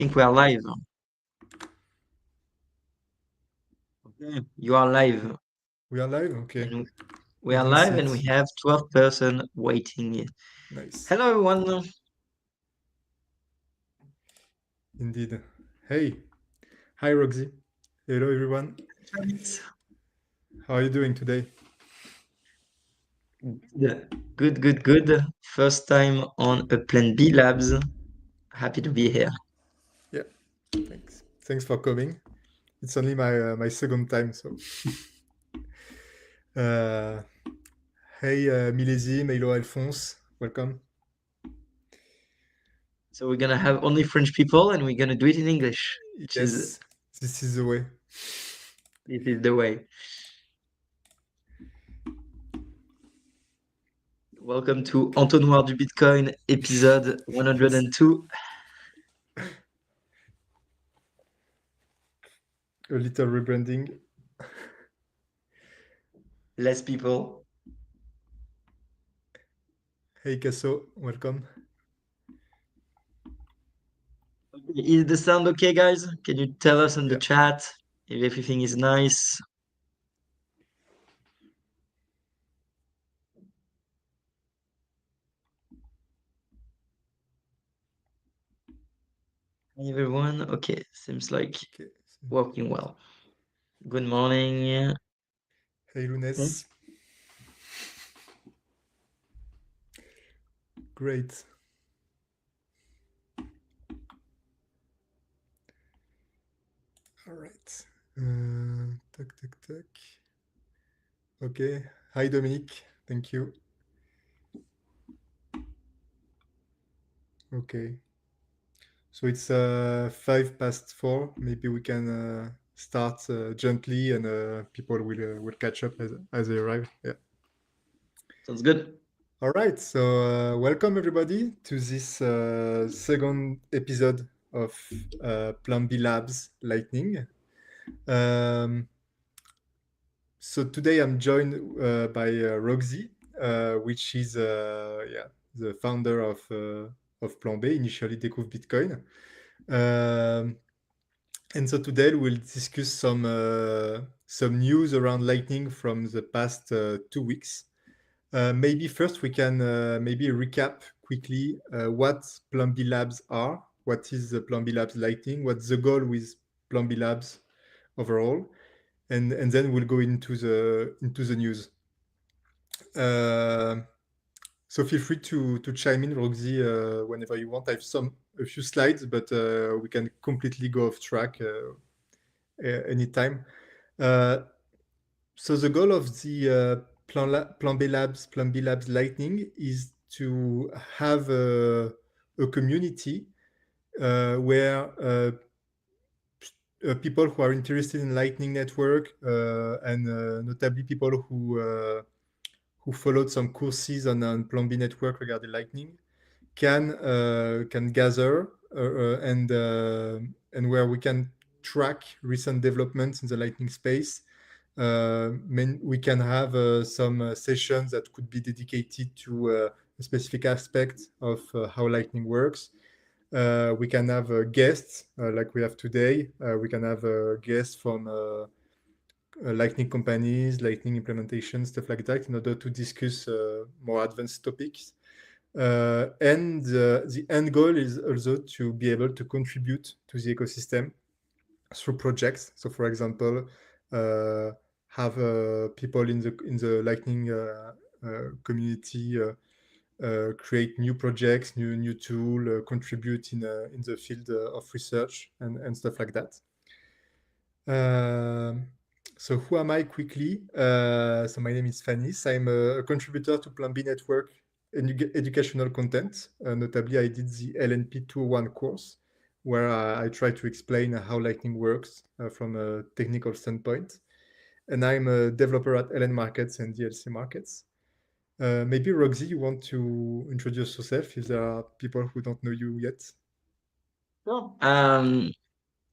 think we are live. Okay, you are live. We are live? Okay. And we I are don't see live and it. we have 12 person waiting. Nice. Hello everyone. Indeed. Hey. Hi, Rogzy. Hello, everyone. How are you doing today? Good. First time on a Plan B Labs. Happy to be here. Yeah. Thanks. Thanks for coming. It's only my second time, so. uh, hey, Millésime. Hello, Alphonse. Welcome. So we're gonna have only French people and we're gonna do it in English, which is Yes, this is the way. this is the way. Welcome to Entonnoir du Bitcoin, episode 102. A little rebranding. Less people. Hey, Casso. Welcome. Is the sound okay, guys? Can you tell us in the Yeah. chat if everything is nice? Hi everyone. Okay, seems like Okay. working well. Good morning. Hey, Lunes. Great. All right. Tac. Okay. Hi, Dominique. Thank you. Okay. So it's 4:05. Maybe we can start gently, and people will catch up as they arrive. Yeah. Sounds good. All right. So welcome everybody to this second episode of Plan B Labs Lightning. So today I'm joined by Rogzy, which is the founder of Plan B, initially Découvre Bitcoin. And so today we'll discuss some news around Lightning from the past 2 weeks. Maybe first we can maybe recap quickly what Plan B Labs are. What is the Plan B Labs Lightning? What's the goal with Plan B Labs overall? And then we'll go into the news. So feel free to chime in, Roxy, whenever you want. I have a few slides, but we can completely go off track anytime. So the goal of the Plan B Labs Lightning is to have a community where people who are interested in Lightning Network and notably people who followed some courses on Plan B Network regarding Lightning can gather and where we can track recent developments in the Lightning space. We can have some sessions that could be dedicated to a specific aspect of how Lightning works. We can have guests like we have today. We can have guests from Lightning companies, Lightning implementations, stuff like that, in order to discuss more advanced topics. And the end goal is also to be able to contribute to the ecosystem through projects. So, for example, have people in the Lightning community create new projects, new tool, contribute in the field of research and stuff like that. So who am I quickly? So my name is Fanis. I'm a contributor to Plan B Network educational content. Notably, I did the LNP 201 course, where I try to explain how Lightning works from a technical standpoint. And I'm a developer at LN Markets and DLC Markets. Maybe, Roxy, you want to introduce yourself if there are people who don't know you yet? Sure.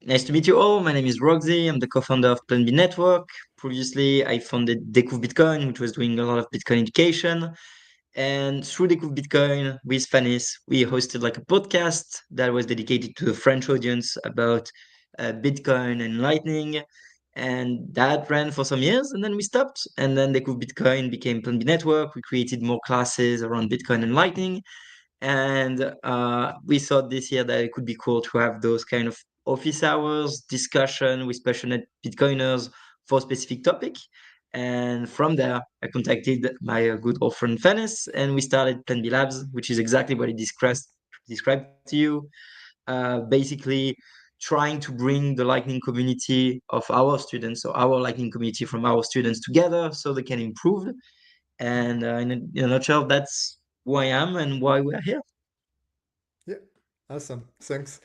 Nice to meet you all. My name is Rogzy. I'm the co-founder of Plan B Network. Previously, I founded Découvre Bitcoin, which was doing a lot of Bitcoin education. And through Découvre Bitcoin with Fanis, we hosted like a podcast that was dedicated to the French audience about Bitcoin and Lightning. And that ran for some years, and then we stopped. And then Découvre Bitcoin became Plan B Network. We created more classes around Bitcoin and Lightning. And we thought this year that it could be cool to have those kind of office hours discussion with passionate Bitcoiners for a specific topic. And from there, I contacted my good old friend Fanis, and we started Plan B Labs, which is exactly what he described to you. Basically, trying to bring the Lightning community of our students, so our Lightning community from our students together so they can improve. And in a nutshell, that's who I am and why we're here. Yeah, awesome. Thanks.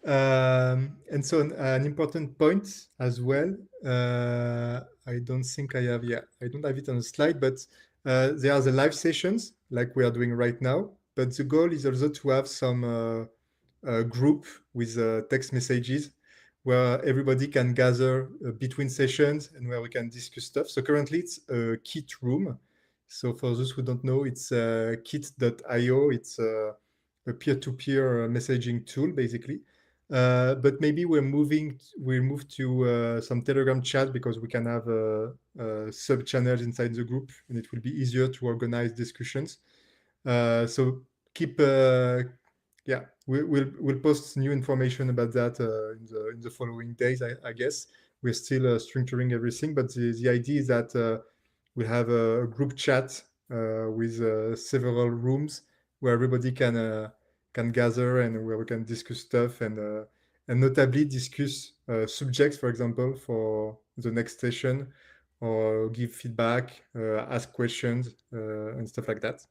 And so an important point as well. I don't think I have. Yeah, I don't have it on the slide, but there are the live sessions like we are doing right now. But the goal is also to have some group with text messages where everybody can gather between sessions and where we can discuss stuff. So currently it's a Kit room. So for those who don't know, it's kit.io. It's a peer-to-peer messaging tool, basically. But maybe we'll move to some Telegram chat because we can have sub channels inside the group, and it will be easier to organize discussions. So keep, yeah, we'll post new information about that in the following days. I guess we're still structuring everything, but the idea is that we have a group chat with several rooms where everybody can gather and where we can discuss stuff and notably discuss subjects, for example, for the next session, or give feedback, ask questions, and stuff like that.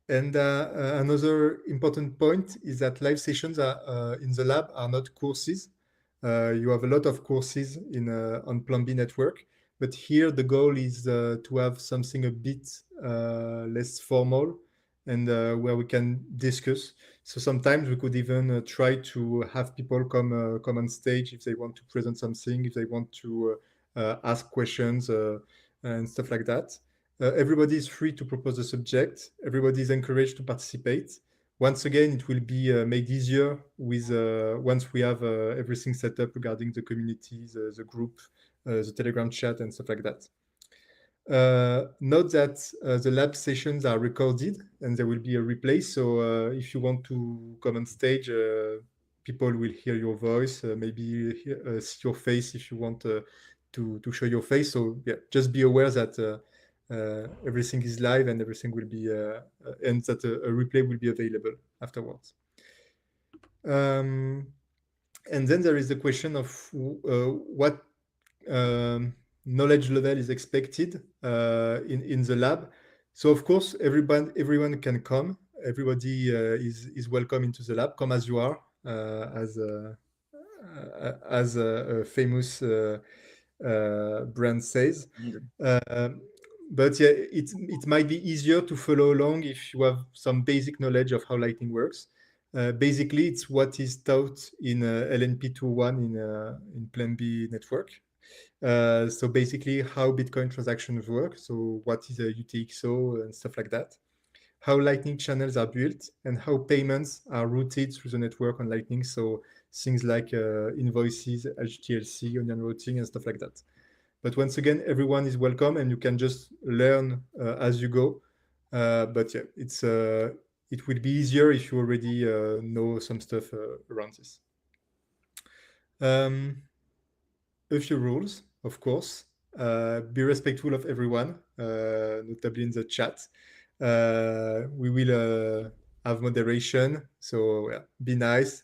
And another important point is that live sessions in the lab are not courses. You have a lot of courses on Plan B network, but here the goal is to have something a bit less formal and where we can discuss. So sometimes we could even try to have people come on stage if they want to present something, if they want to ask questions and stuff like that. Everybody is free to propose a subject. Everybody is encouraged to participate. Once again, it will be made easier with once we have everything set up regarding the community, the group, the Telegram chat, and stuff like that. Note that the lab sessions are recorded and there will be a replay. So if you want to come on stage, people will hear your voice, maybe see your face if you want to show your face. So yeah, just be aware that everything is live and everything will be, and that a replay will be available afterwards. And then there is the question of what knowledge level is expected in the lab. So of course, everyone can come. Everybody is welcome into the lab. Come as you are, as a famous brand says. But yeah, it might be easier to follow along if you have some basic knowledge of how Lightning works. Basically, it's what is taught in LNP 2.1 in Plan B network. So basically, how Bitcoin transactions work. So what is a UTXO and stuff like that. How Lightning channels are built and how payments are routed through the network on Lightning. So things like invoices, HTLC, onion routing, and stuff like that. But once again, everyone is welcome, and you can just learn as you go. But yeah, it will be easier if you already know some stuff around this. A few rules, of course. Be respectful of everyone, notably in the chat. We will have moderation, so yeah, be nice.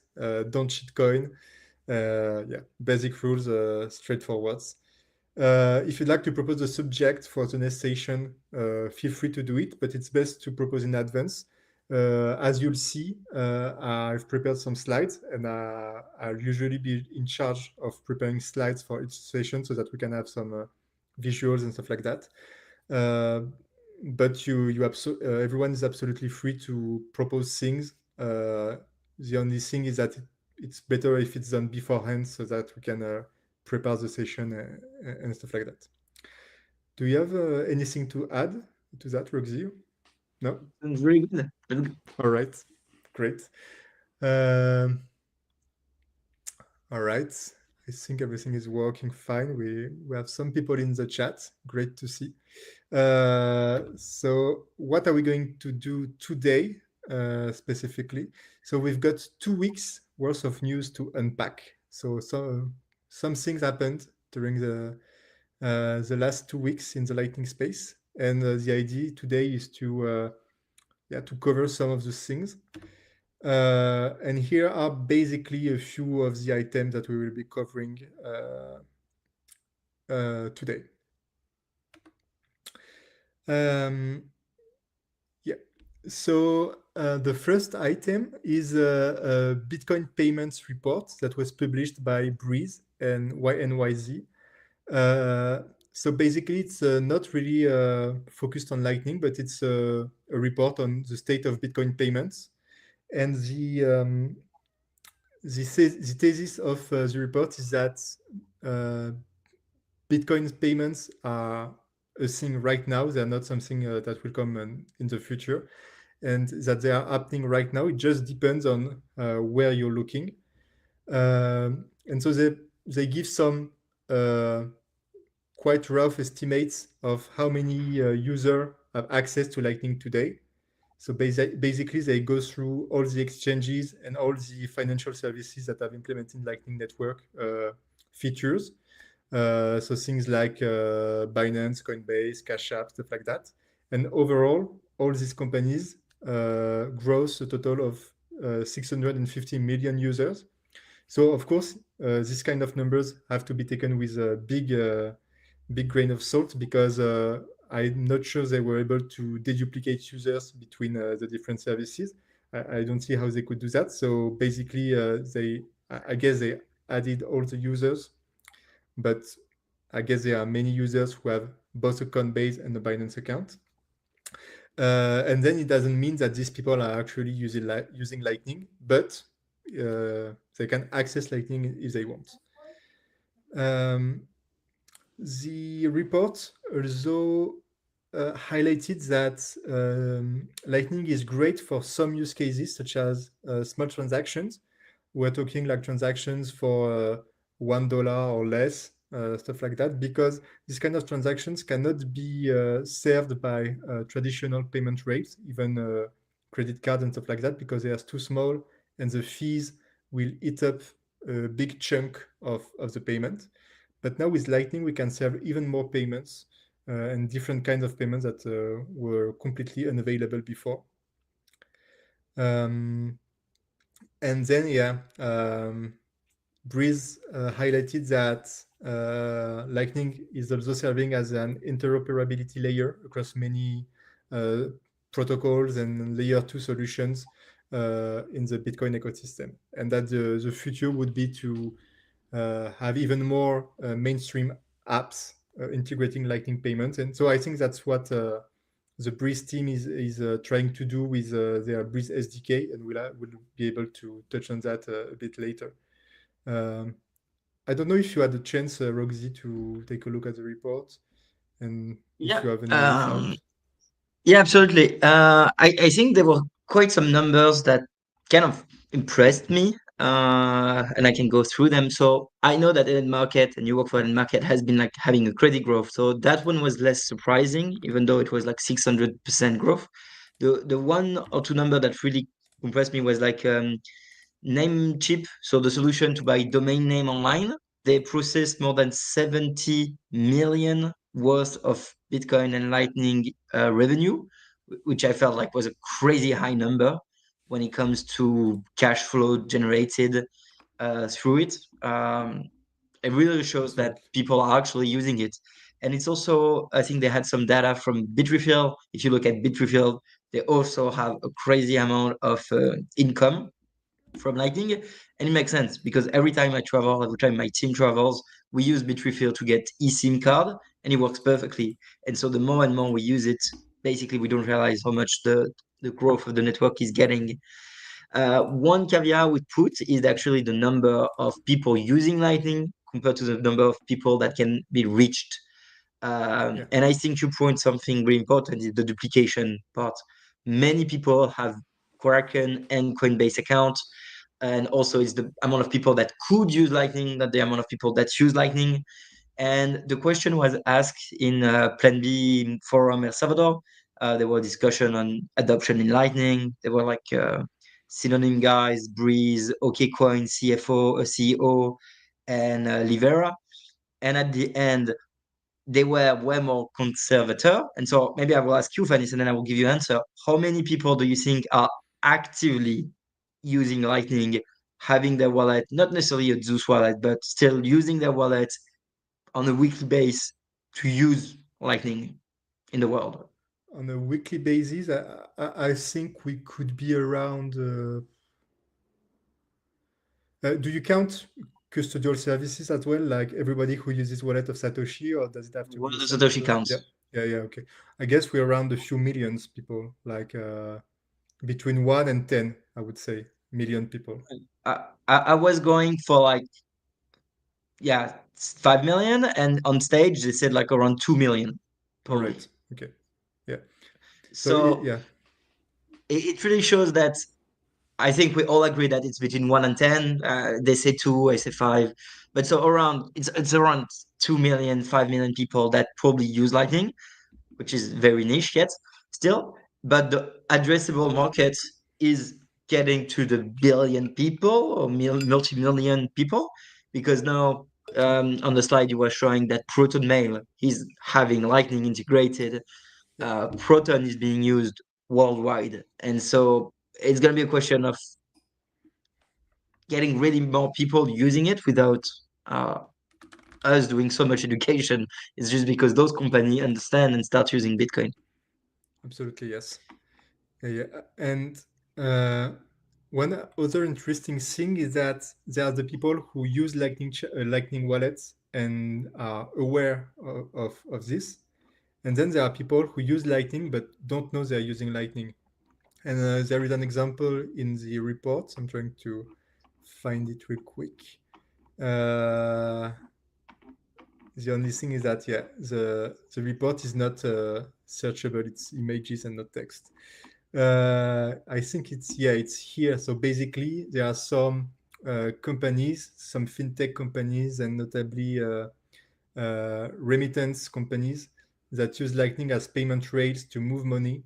Don't cheat coin. Yeah, basic rules, straightforward. If you'd like to propose a subject for the next session, feel free to do it, but it's best to propose in advance. As you'll see, I've prepared some slides, and I'll usually be in charge of preparing slides for each session so that we can have some visuals and stuff like that. But everyone is absolutely free to propose things. The only thing is that it's better if it's done beforehand so that we can prepare the session and stuff like that. Do you have anything to add to that, Rogzy? No? Sounds very good. Very good. All right. Great. Um, all right. I think everything is working fine. We have some people in the chat. Great to see. So what are we going to do today specifically? So we've got 2 weeks worth of news to unpack. So some things happened during the last 2 weeks in the Lightning space, and the idea today is to cover some of those things. And here are basically a few of the items that we will be covering today. Um, yeah. So the first item is a Bitcoin payments report that was published by Breez and NYDIG. So basically, it's not really focused on Lightning, but it's a report on the state of Bitcoin payments. And the thesis of the report is that uh, Bitcoin payments are a thing right now. They are not something that will come in the future, and that they are happening right now. It just depends on where you're looking. And so they give some quite rough estimates of how many users have access to Lightning today. So basically, they go through all the exchanges and all the financial services that have implemented Lightning Network features. So things like Binance, Coinbase, Cash App, stuff like that. And overall, all these companies gross a total of 650 million users. So of course, these kind of numbers have to be taken with a big grain of salt, because I'm not sure they were able to deduplicate users between the different services. I don't see how they could do that. So basically, I guess they added all the users, but I guess there are many users who have both a Coinbase and a Binance account. And then it doesn't mean that these people are actually using Lightning, but they can access Lightning if they want. The report also highlighted that Lightning is great for some use cases, such as small transactions. We're talking like transactions for $1 or less, stuff like that, because these kind of transactions cannot be served by traditional payment rails, even credit cards and stuff like that, because they are too small and the fees will eat up a big chunk of the payment. But now with Lightning, we can serve even more payments and different kinds of payments that were completely unavailable before. And then, Breez highlighted that Lightning is also serving as an interoperability layer across many protocols and layer 2 solutions in the Bitcoin ecosystem. And that the future would be to have even more mainstream apps integrating Lightning payments. And so I think that's what the Breez team is trying to do with their Breez SDK, and we'll be able to touch on that a bit later. I don't know if you had a chance, Rogzy, to take a look at the report and if Yeah. you have any thoughts. Yeah, absolutely. I think there were quite some numbers that kind of impressed me, and I can go through them. So I know that Eden Market and you work for Eden Market has been like having a credit growth. So that one was less surprising, even though it was like 600% growth. The one or two number that really impressed me was like Namecheap, so the solution to buy domain name online. They processed more than 70 million worth of Bitcoin and Lightning revenue, which I felt like was a crazy high number when it comes to cash flow generated through it. It really shows that Absolutely. people are actually using it. And it's also, I think they had some data from Bitrefill. If you look at Bitrefill, they also have a crazy amount of income from Lightning. And it makes sense because every time I travel, every time my team travels, we use Bitrefill to get eSIM card and it works perfectly. And so the more and more we use it, basically we don't realize how much the growth of the network is getting. One caveat we put is actually the number of people using Lightning compared to the number of people that can be reached. Yeah. And I think you point something really important is the duplication part. many people have Kraken and Coinbase account, and also it's the amount of people that could use Lightning, not the amount of people that use Lightning. And the question was asked in Plan B forum El Salvador. There were discussion on adoption in Lightning. There were like synonym guys, Breez, OKCoin, CFO, CEO, and Livera. And at the end, they were way more conservative. And so maybe I will ask you, Fanis, and then I will give you an answer. How many people do you think are actively using Lightning, having their wallet, not necessarily a Zeus wallet, but still using their wallet on a weekly basis to use Lightning in the world? On a weekly basis, I think we could be around. Do you count custodial services as well, like everybody who uses wallet of Satoshi, or does it have to What be are the some Satoshi other? Yeah, counts? yeah, okay. I guess we're around a few millions people, like between 1 and 10, I would say, million people. I was going for like, yeah, 5 million, and on stage they said like around 2 million, All probably. right. Okay. Yeah. So So yeah, it really shows that I think we all agree that it's between 1 and 10. They say two, I say five, but so around it's around 2 million, 5 million people that probably use Lightning, which is very niche yet still. But the addressable market is getting to the billion people or multi-million people, because now on the slide you were showing that Proton Mail is having Lightning integrated. yeah, Proton is being used worldwide, and so it's going to be a question of getting really more people using it without uh, us doing so much education. It's just because those companies understand and start using Bitcoin. absolutely yes. Yeah, yeah. And uh, one other interesting thing is that there are the people who use Lightning wallets and are aware of this. And then there are people who use Lightning but don't know they're using Lightning. And there is an example in the report. I'm trying to find it real quick. Uh, the only thing is that, yeah, the report is not searchable. It's images and not text. I think it's here. So basically, there are some companies, some fintech companies, and notably remittance companies that use Lightning as payment rails to move money,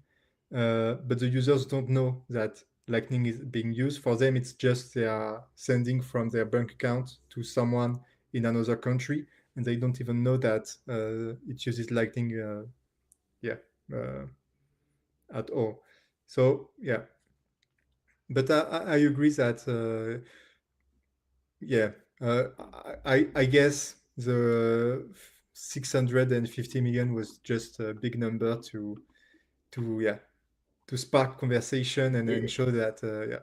but the users don't know that Lightning is being used. For them, it's just they are sending from their bank account to someone in another country, and they don't even know that it uses Lightning. Yeah, uh, at all. So yeah, but I agree that yeah, I guess the 650 million was just a big number to yeah to spark conversation and It- show that yeah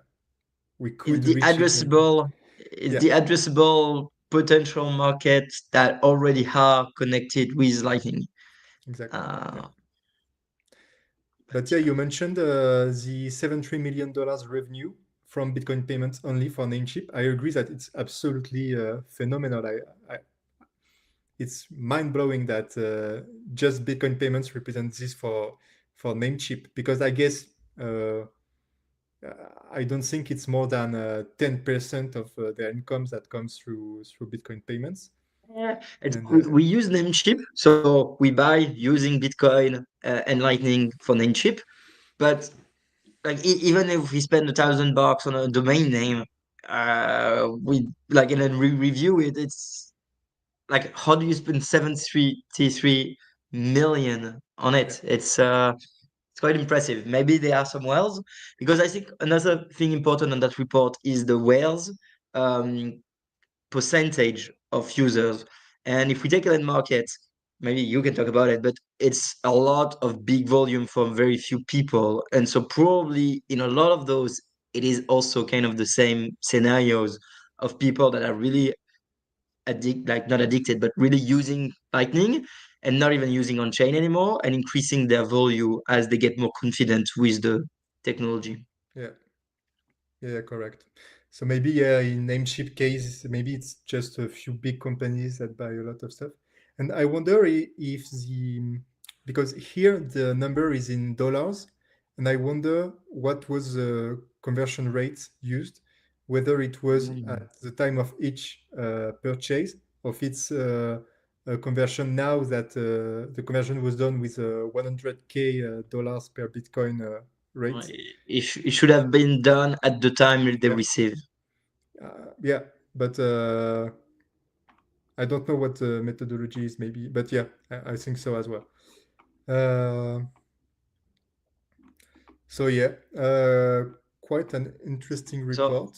we It's could the reach it maybe. addressable, it's Yeah, the addressable potential market that already are connected with Lightning. exactly. Yeah. Uh, But but yeah, yeah, you mentioned the $73 million revenue from Bitcoin payments only for Namecheap. I agree that it's absolutely phenomenal. It's mind blowing that just Bitcoin payments represent this for Namecheap, because I guess uh, I don't think it's more than 10% of their incomes that comes through Bitcoin payments. yeah, And we use Namecheap, so we buy using Bitcoin and Lightning for Namecheap. But like even if we spend $1,000 on a domain name, we like and then review it. It's like, how do you spend 73 million on yeah, it? It's quite impressive. Maybe there are some whales, because I think another thing important on that report is the whales um, percentage of users. And if we take a land market, maybe you can talk about it, but it's a lot of big volume from very few people. And so probably in a lot of those, it is also kind of the same scenarios of people that are really like not addicted, but really using Lightning and not even using on chain anymore, and increasing their value as they get more confident with the technology. yeah, yeah, correct. So maybe yeah, in Namecheap case, maybe it's just a few big companies that buy a lot of stuff. And I wonder if the because here the number is in dollars, and I wonder what was the conversion rate used, whether it was Mm. at the time of each purchase, or if it's a conversion now that the conversion was done with 100K dollars per Bitcoin rate. It should have been done at the time they Yeah, receive. yeah, but I don't know what the methodology is, maybe, but yeah, I think so as well. Uh, so yeah, quite an interesting So report.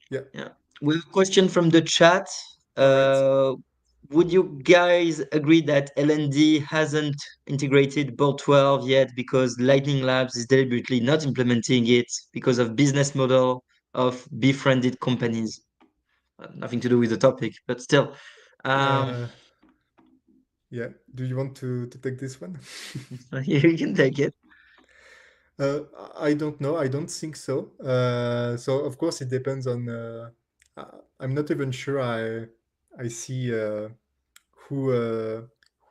Yeah, yeah, we have a question from the chat. all right. Uh, would you guys agree that LND hasn't integrated Bolt 12 yet because Lightning Labs is deliberately not implementing it because of business model of befriended companies? Nothing to do with the topic, but still. Um, Uh, yeah. Do you want to take this one? you can take it. Uh, I don't know. I don't think so. So of course it depends on. I'm not even sure. I see who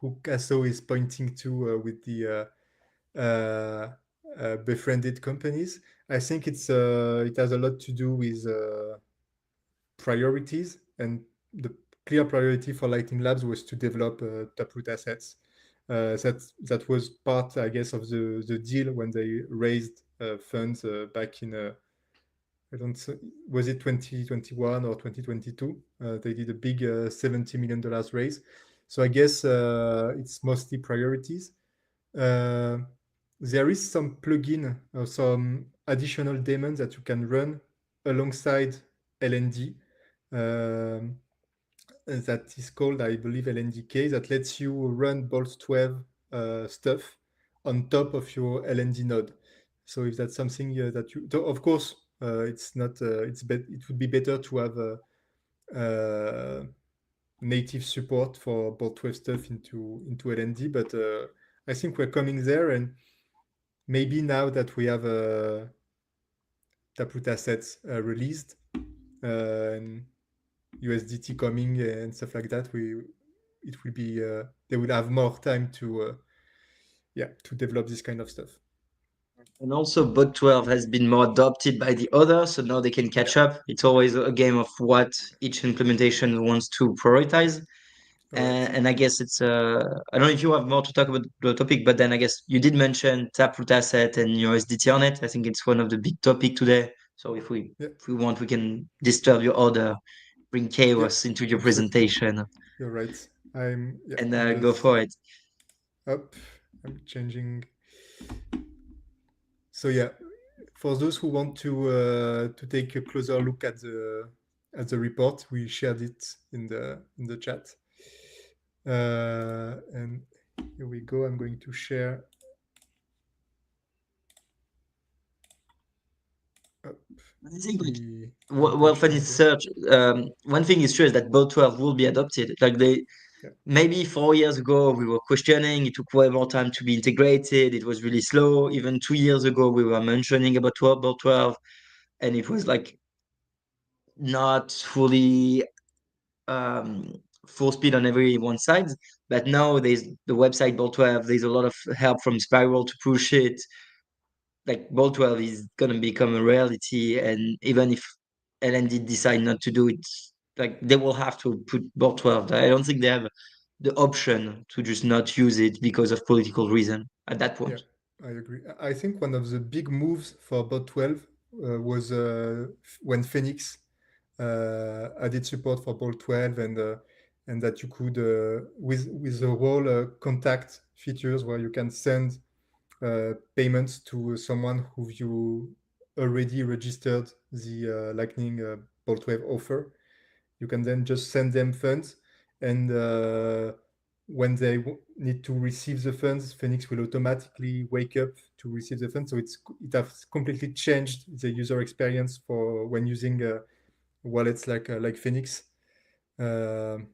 who Casso is pointing to with the befriended companies. I think it has a lot to do with priorities, and the clear priority for Lightning Labs was to develop Taproot Assets. That was part, I guess, of the deal when they raised funds back in I don't was it 2021 or 2022? They did a big $70 million raise. So I guess it's mostly priorities. Uh, there is some plugin or some additional daemons that you can run alongside LND. Um, that is called, I believe, LNDK, that lets you run Bolt 12 stuff on top of your LND node. So if that's something that you, so of course, it's not, it would be better to have native support for Bolt 12 stuff into LND, but I think we're coming there, and maybe now that we have Taproot Assets released, and USDT coming and stuff like that, it will be they will have more time to yeah, to develop this kind of stuff. And also, Bot 12 has been more adopted by the others, so now they can Yeah, catch up. It's always a game of what each implementation wants to prioritize. all right. And I guess it's I don't know if you have more to talk about the topic, but then I guess you did mention Taproot Asset and your SDT on it. I think it's one of the big topic today. So Yeah, if we want, we can disturb your order, bring yeah, chaos into your absolutely. presentation, You're right. I'm yeah. and I'm go just for it. up. I'm changing. So yeah, for those who want to take a closer look at the report, we shared it in the chat. And here we go. I'm going to share up I think like the well, homepage funny window. search. One thing is sure is that Boat 12 will be adopted. Like they Yeah, maybe 4 years ago we were questioning. It took way more time to be integrated. It was really slow. Even 2 years ago we were mentioning about 12, Boat 12, and it was like not fully um, full speed on every one side. But now there's the website Bolt 12. There's a lot of help from Spiral to push it. Like Bolt 12 is gonna become a reality, and even if LND decide not to do it, like they will have to put Bolt 12. I don't think they have the option to just not use it because of political reason at that yeah, point. I agree. I think one of the big moves for bot 12 was when Phoenix added support for bot 12, and that you could with the whole contact features where you can send payments to someone who you already registered the Lightning bot 12 offer. You can then just send them funds, and when they need to receive the funds, Phoenix will automatically wake up to receive the funds. So it has completely changed the user experience for when using wallets like Phoenix. Um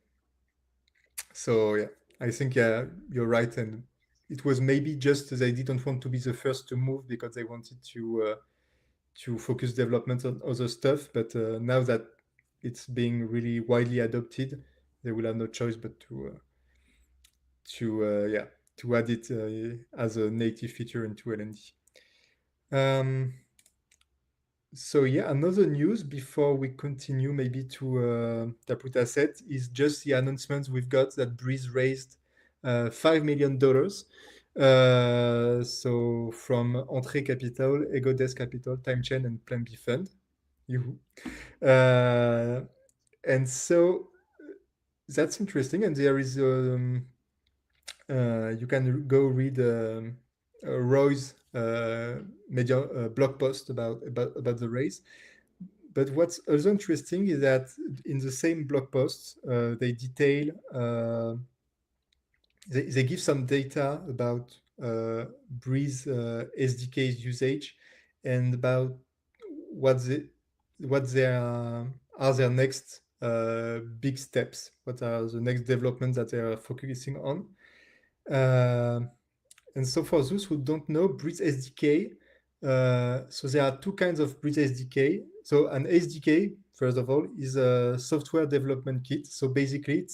so yeah, I think yeah, you're right, and it was maybe just they didn't want to be the first to move because they wanted to focus development on other stuff. But now that it's being really widely adopted, they will have no choice but to yeah, to add it as a native feature into LND. Um, so yeah, another news before we continue maybe to Taproot Asset is just the announcements we've got that Breez raised $5 million. So from Entrée Capital, Ego Desk Capital, Time Chain, and Plan B Fund. Yoo-hoo. And so that's interesting. And there is you can go read Roy's media blog post about the race. But what's also interesting is that in the same blog post, they detail, they give some data about Breez SDK's usage and about what the what their are their next big steps. What are the next developments that they are focusing on? Uh, and so for those who don't know, Breez SDK, so there are two kinds of Breez SDK. So an SDK, first of all, is a software development kit. So basically,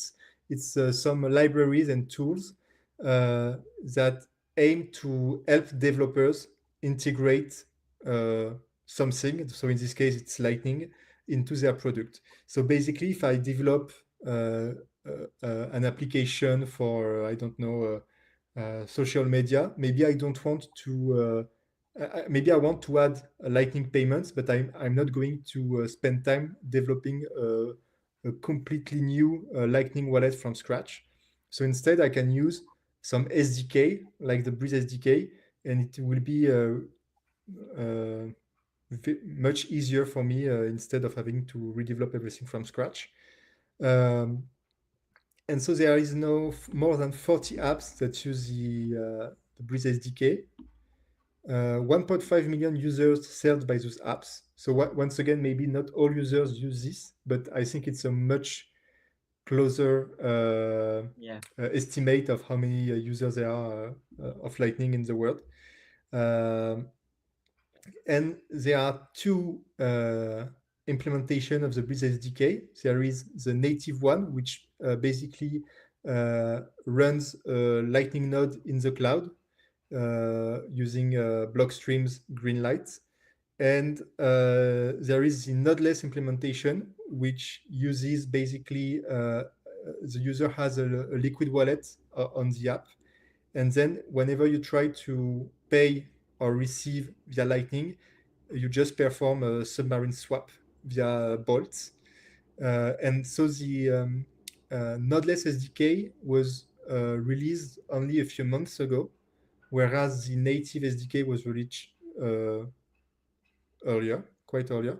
it's some libraries and tools that aim to help developers integrate uh, something. So in this case, it's Lightning into their product. So basically, if I develop an application for I don't know social media. Maybe I don't want to. Maybe I want to add Lightning payments, but I'm not going to spend time developing a completely new Lightning wallet from scratch. So instead, I can use some SDK like the Breez SDK, and it will be uh, much easier for me instead of having to redevelop everything from scratch. Um, and so there is now more than 40 apps that use the Breez SDK. 1.5 million users served by those apps. So once again, maybe not all users use this, but I think it's a much closer Yeah. estimate of how many users there are of Lightning in the world. Um, and there are two implementation of the Breez SDK. There is the native one, which basically runs a Lightning node in the cloud using Blockstream's Greenlight. And there is the nodeless implementation, which uses basically the user has a liquid wallet on the app. And then whenever you try to pay or receive via Lightning, you just perform a submarine swap via bolts. And so the nodeless SDK was released only a few months ago, whereas the native SDK was released uh, earlier, quite earlier.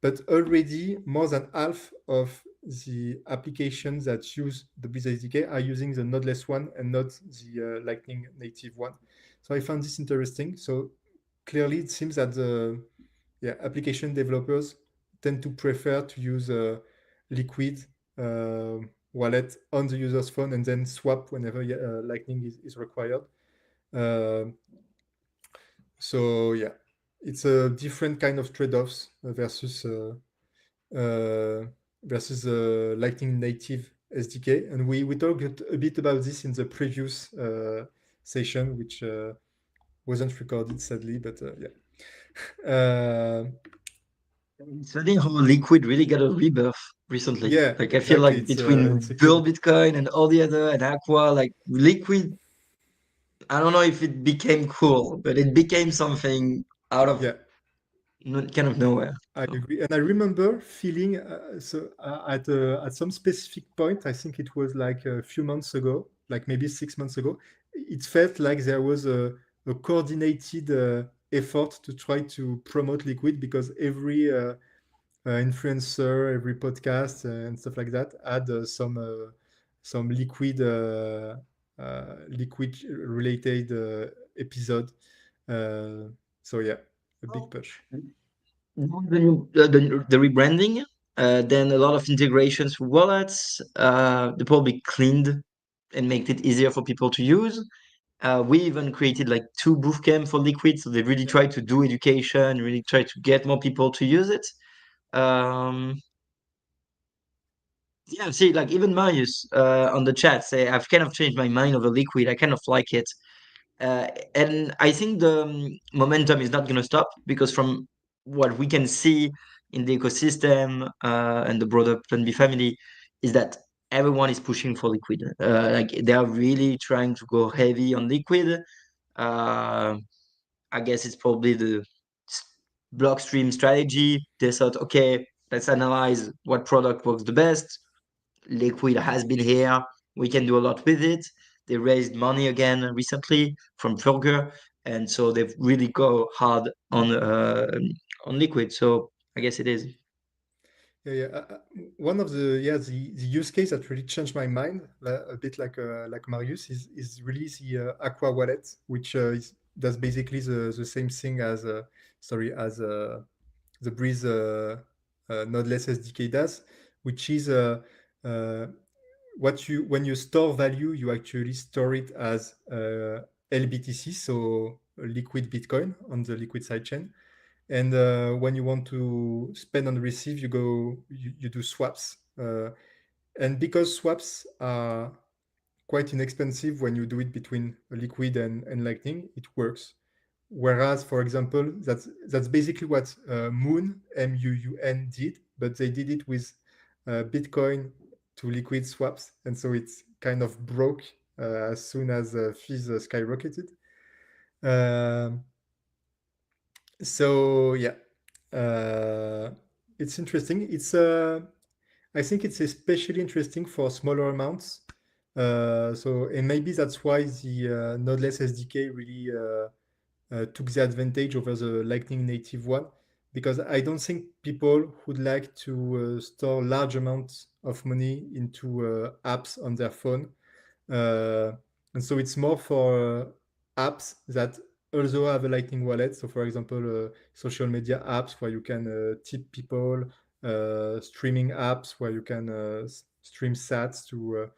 But already more than half of the applications that use the Breez SDK are using the nodeless one and not the Lightning native one. So I found this interesting. So clearly, it seems that the application developers tend to prefer to use a liquid uh, wallet on the user's phone and then swap whenever Lightning is required. Uh, so yeah, it's a different kind of trade-offs uh, versus Lightning native SDK, and we talked a bit about this in the previous session, which wasn't recorded sadly, but yeah. It's funny how Liquid really got a rebirth recently. Yeah, Like I feel exactly. like It's between a Bull good. Bitcoin and all the other and Aqua, like Liquid, I don't know if it became cool, but it became something out of Yeah, kind of nowhere. I So agree. And I remember feeling at some specific point. I think it was like a few months ago, like maybe 6 months ago. It felt like there was a coordinated effort to try to promote Liquid because every influencer, every podcast and stuff like that had some liquid related episode. Uh, so yeah, a big well, push. the rebranding, then a lot of integrations with wallets. They probably cleaned and made it easier for people to use. We even created like two bootcamp for Liquid, so they really Yeah, tried to do education, really try to get more people to use it. Um, yeah, see, like even Marius on the chat say, I've kind of changed my mind over Liquid. I kind of like it. Uh, and I think the momentum is not going to stop because from what we can see in the ecosystem and the broader Plan B family is that everyone is pushing for liquid. Like they are really trying to go heavy on liquid. Uh, I guess it's probably the block stream strategy. They thought, okay, let's analyze what product works the best. Liquid has been here. We can do a lot with it. They raised money again recently from Furger, and so they've really go hard on liquid. So I guess it is. Yeah, yeah. One of the use case that really changed my mind, a bit like Marius, is really the Aqua wallet, which is does basically the same thing as the Breez nodeless SDK does, which is uh, what you when you store value, you actually store it as LBTC, so liquid Bitcoin on the liquid sidechain. And when you want to spend and receive, you do swaps. And because swaps are quite inexpensive when you do it between Liquid and Lightning, it works. Whereas, for example, that's basically what Moon did, but they did it with Bitcoin to Liquid swaps, and so it's kind of broke as soon as fees skyrocketed. Um, so yeah, uh, it's interesting. I think it's especially interesting for smaller amounts. So and maybe that's why the Nodeless SDK really took the advantage over the Lightning native one, because I don't think people would like to store large amounts of money into apps on their phone. uh, and so it's more for apps that also have a Lightning wallet. So, for example, social media apps where you can tip people, streaming apps where you can stream sats to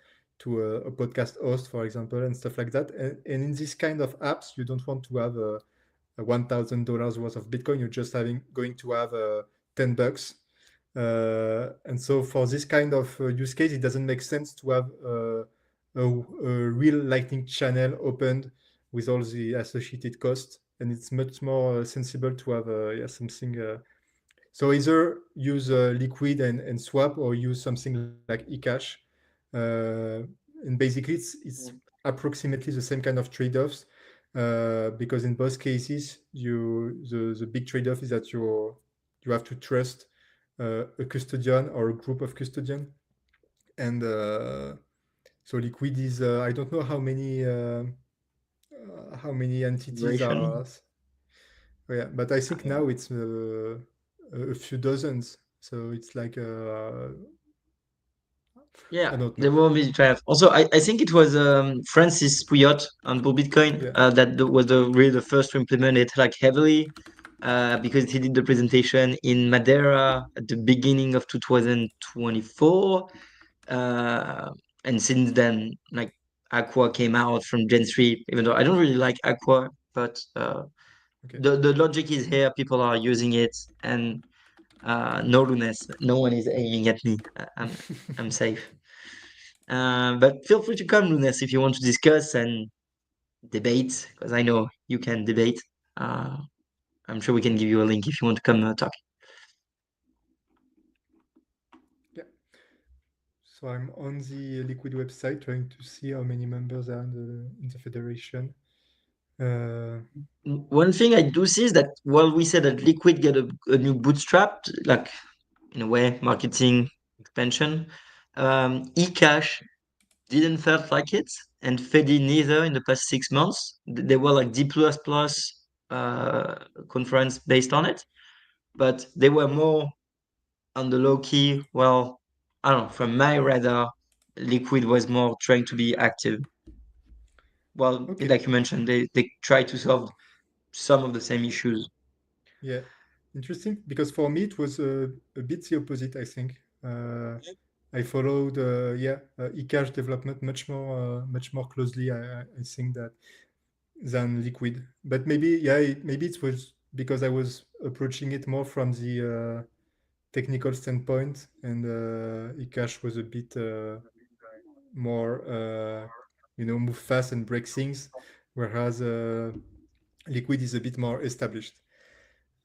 a podcast host, for example, and stuff like that. And in this kind of apps, you don't want to have a $1,000 worth of Bitcoin. You're just going to have $10. And so for this kind of use case, it doesn't make sense to have a real Lightning channel opened with all the associated costs. And it's much more sensible to have something. So either use Liquid and swap, or use something like eCash. Uh, and basically, it's approximately the same kind of trade-offs, because in both cases, the big trade-off is that you have to trust a custodian or a group of custodian. And so Liquid is I don't know how many entities Version. are. Oh, yeah, but I think now it's a few dozens. So it's like I Yeah, don't they know. will be trying. Also, I think it was Francis Pouillot on Bull Bitcoin Yeah. was really the first to implement it like heavily because he did the presentation in Madeira at the beginning of 2024. Uh, and since then, like Aqua came out from Gen 3, even though I don't really like Aqua, but Okay. the logic is here. People are using it, and no Lunes, no one is aiming at me. I'm safe. But feel free to come, Lunes, if you want to discuss and debate, because I know you can debate. Uh, I'm sure we can give you a link if you want to come talk. Yeah. So I'm on the Liquid website trying to see how many members are in the federation. Uh, One thing I do see is that while we said that Liquid get a new bootstrap, like in a way, marketing expansion, eCash didn't felt like it, and Fedi neither in the past 6 months. They were like D++ conference based on it, but they were more on the low key. Well, I don't know. From my radar, Liquid was more trying to be active. Well, okay. like you mentioned, they try to solve some of the same issues. Yeah. Interesting, because for me it was a bit the opposite, I think. I followed eCash development much more closely. I think that than Liquid. But maybe it was because I was approaching it more from the technical standpoint, and eCash was a bit more, move fast and break things. whereas Liquid is a bit more established.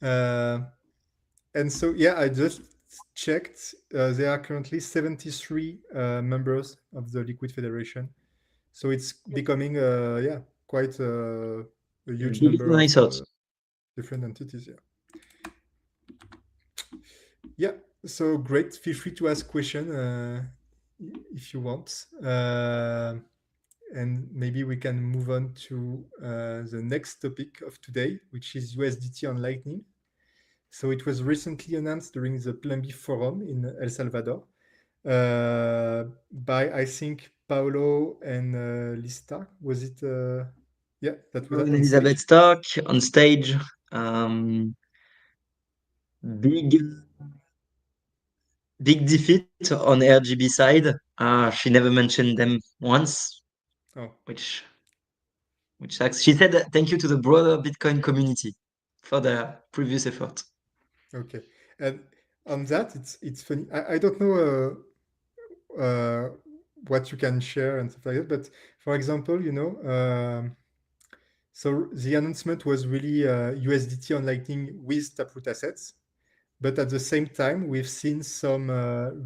Uh, and so, yeah, I just checked. There are currently 73 members of the Liquid Federation. So it's becoming, yeah, quite a huge Big number of nice out. different entities. Yeah. Yeah. So great. Feel free to ask question if you want. And maybe we can move on to the next topic of today, which is USDT on Lightning. So it was recently announced during the Plan Forum in El Salvador by, I think, Paolo and Lista. Was it? Yeah, that was that on Elizabeth stage. Stark on stage. Um, big big defeat on RGB side. She never mentioned them once, Oh, which sucks. She said thank you to the broader Bitcoin community for their previous effort. okay. And on that, it's funny. I don't know uh, what you can share and stuff like that, but for example, so the announcement was really USDT on Lightning with Taproot Assets. But at the same time, we've seen some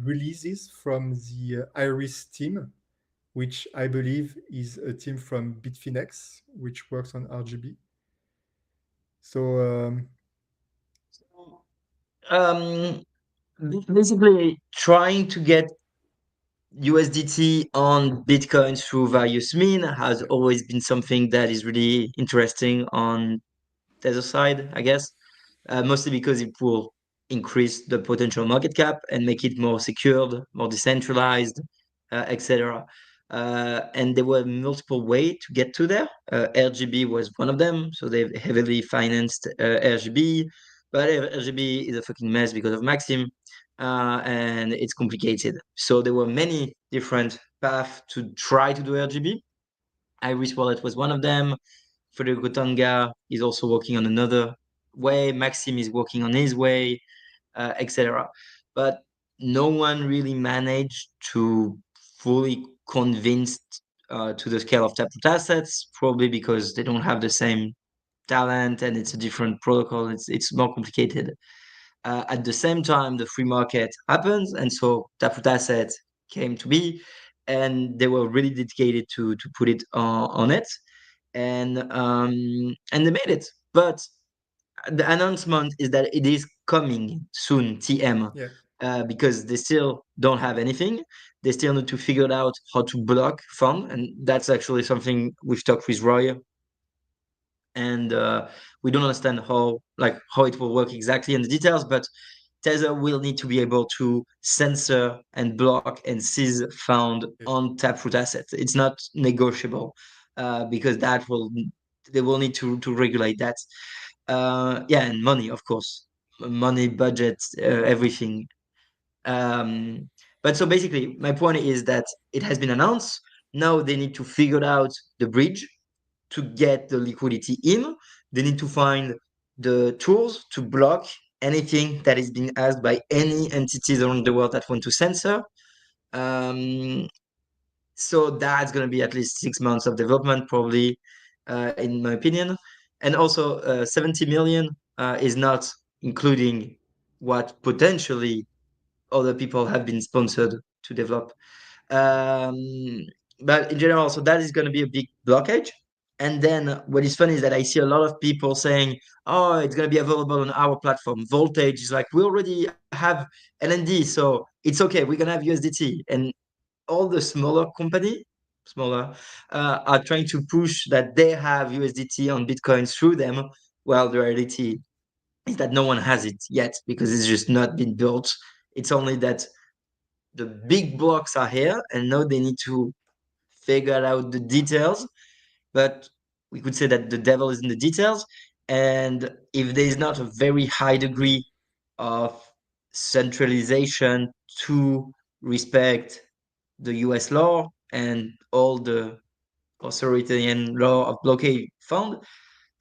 releases from the Iris team, which I believe is a team from Bitfinex, which works on RGB. So Um, Basically, trying to get USDT on Bitcoin through various means has yeah, always been something that is really interesting on Tether side, I guess. Mostly because it will increase the potential market cap and make it more secured, more decentralized, etc. And there were multiple ways to get to there. RGB was one of them, so they've heavily financed RGB, but RGB is a fucking mess because of Maxim, and it's complicated. So there were many different paths to try to do RGB. Iris Wallet was one of them. Federico Tonga is also working on another way. Maxim is working on his way, etc. But no one really managed to fully convince to the scale of Taproot Assets, probably because they don't have the same talent and it's a different protocol. It's more complicated. At the same time, the free market happens, and so Taproot Assets came to be, and they were really dedicated to put it on it, and they made it. But the announcement is that it is coming soon, TM, yeah, because they still don't have anything. They still need to figure out how to block fund, and that's actually something we've talked with Roy, and we don't understand how it will work exactly in the details, but Tether will need to be able to censor and block and seize found yeah, on Taproot assets. It's not negotiable because they will need to regulate that. Yeah, and money, of course, money, budget, everything. But so basically, my point is that it has been announced. Now they need to figure out the bridge to get the liquidity in. They need to find the tools to block anything that is being asked by any entities around the world that want to censor. Um, so that's going to be at least 6 months of development, probably, in my opinion. And also, 70 million is not including what potentially other people have been sponsored to develop. Um, but in general, so that is going to be a big blockage. And then what is funny is that I see a lot of people saying, "Oh, it's going to be available on our platform." Voltage is like, "We already have LND, so it's okay. We're going to have USDT." And all the smaller, are trying to push that they have USDT on Bitcoin through them. Well, the reality is that no one has it yet because it's just not been built. It's only that the big blocks are here, and now they need to figure out the details. But we could say that the devil is in the details. And if there is not a very high degree of centralization to respect the US law and all the authoritarian law of blockade fund,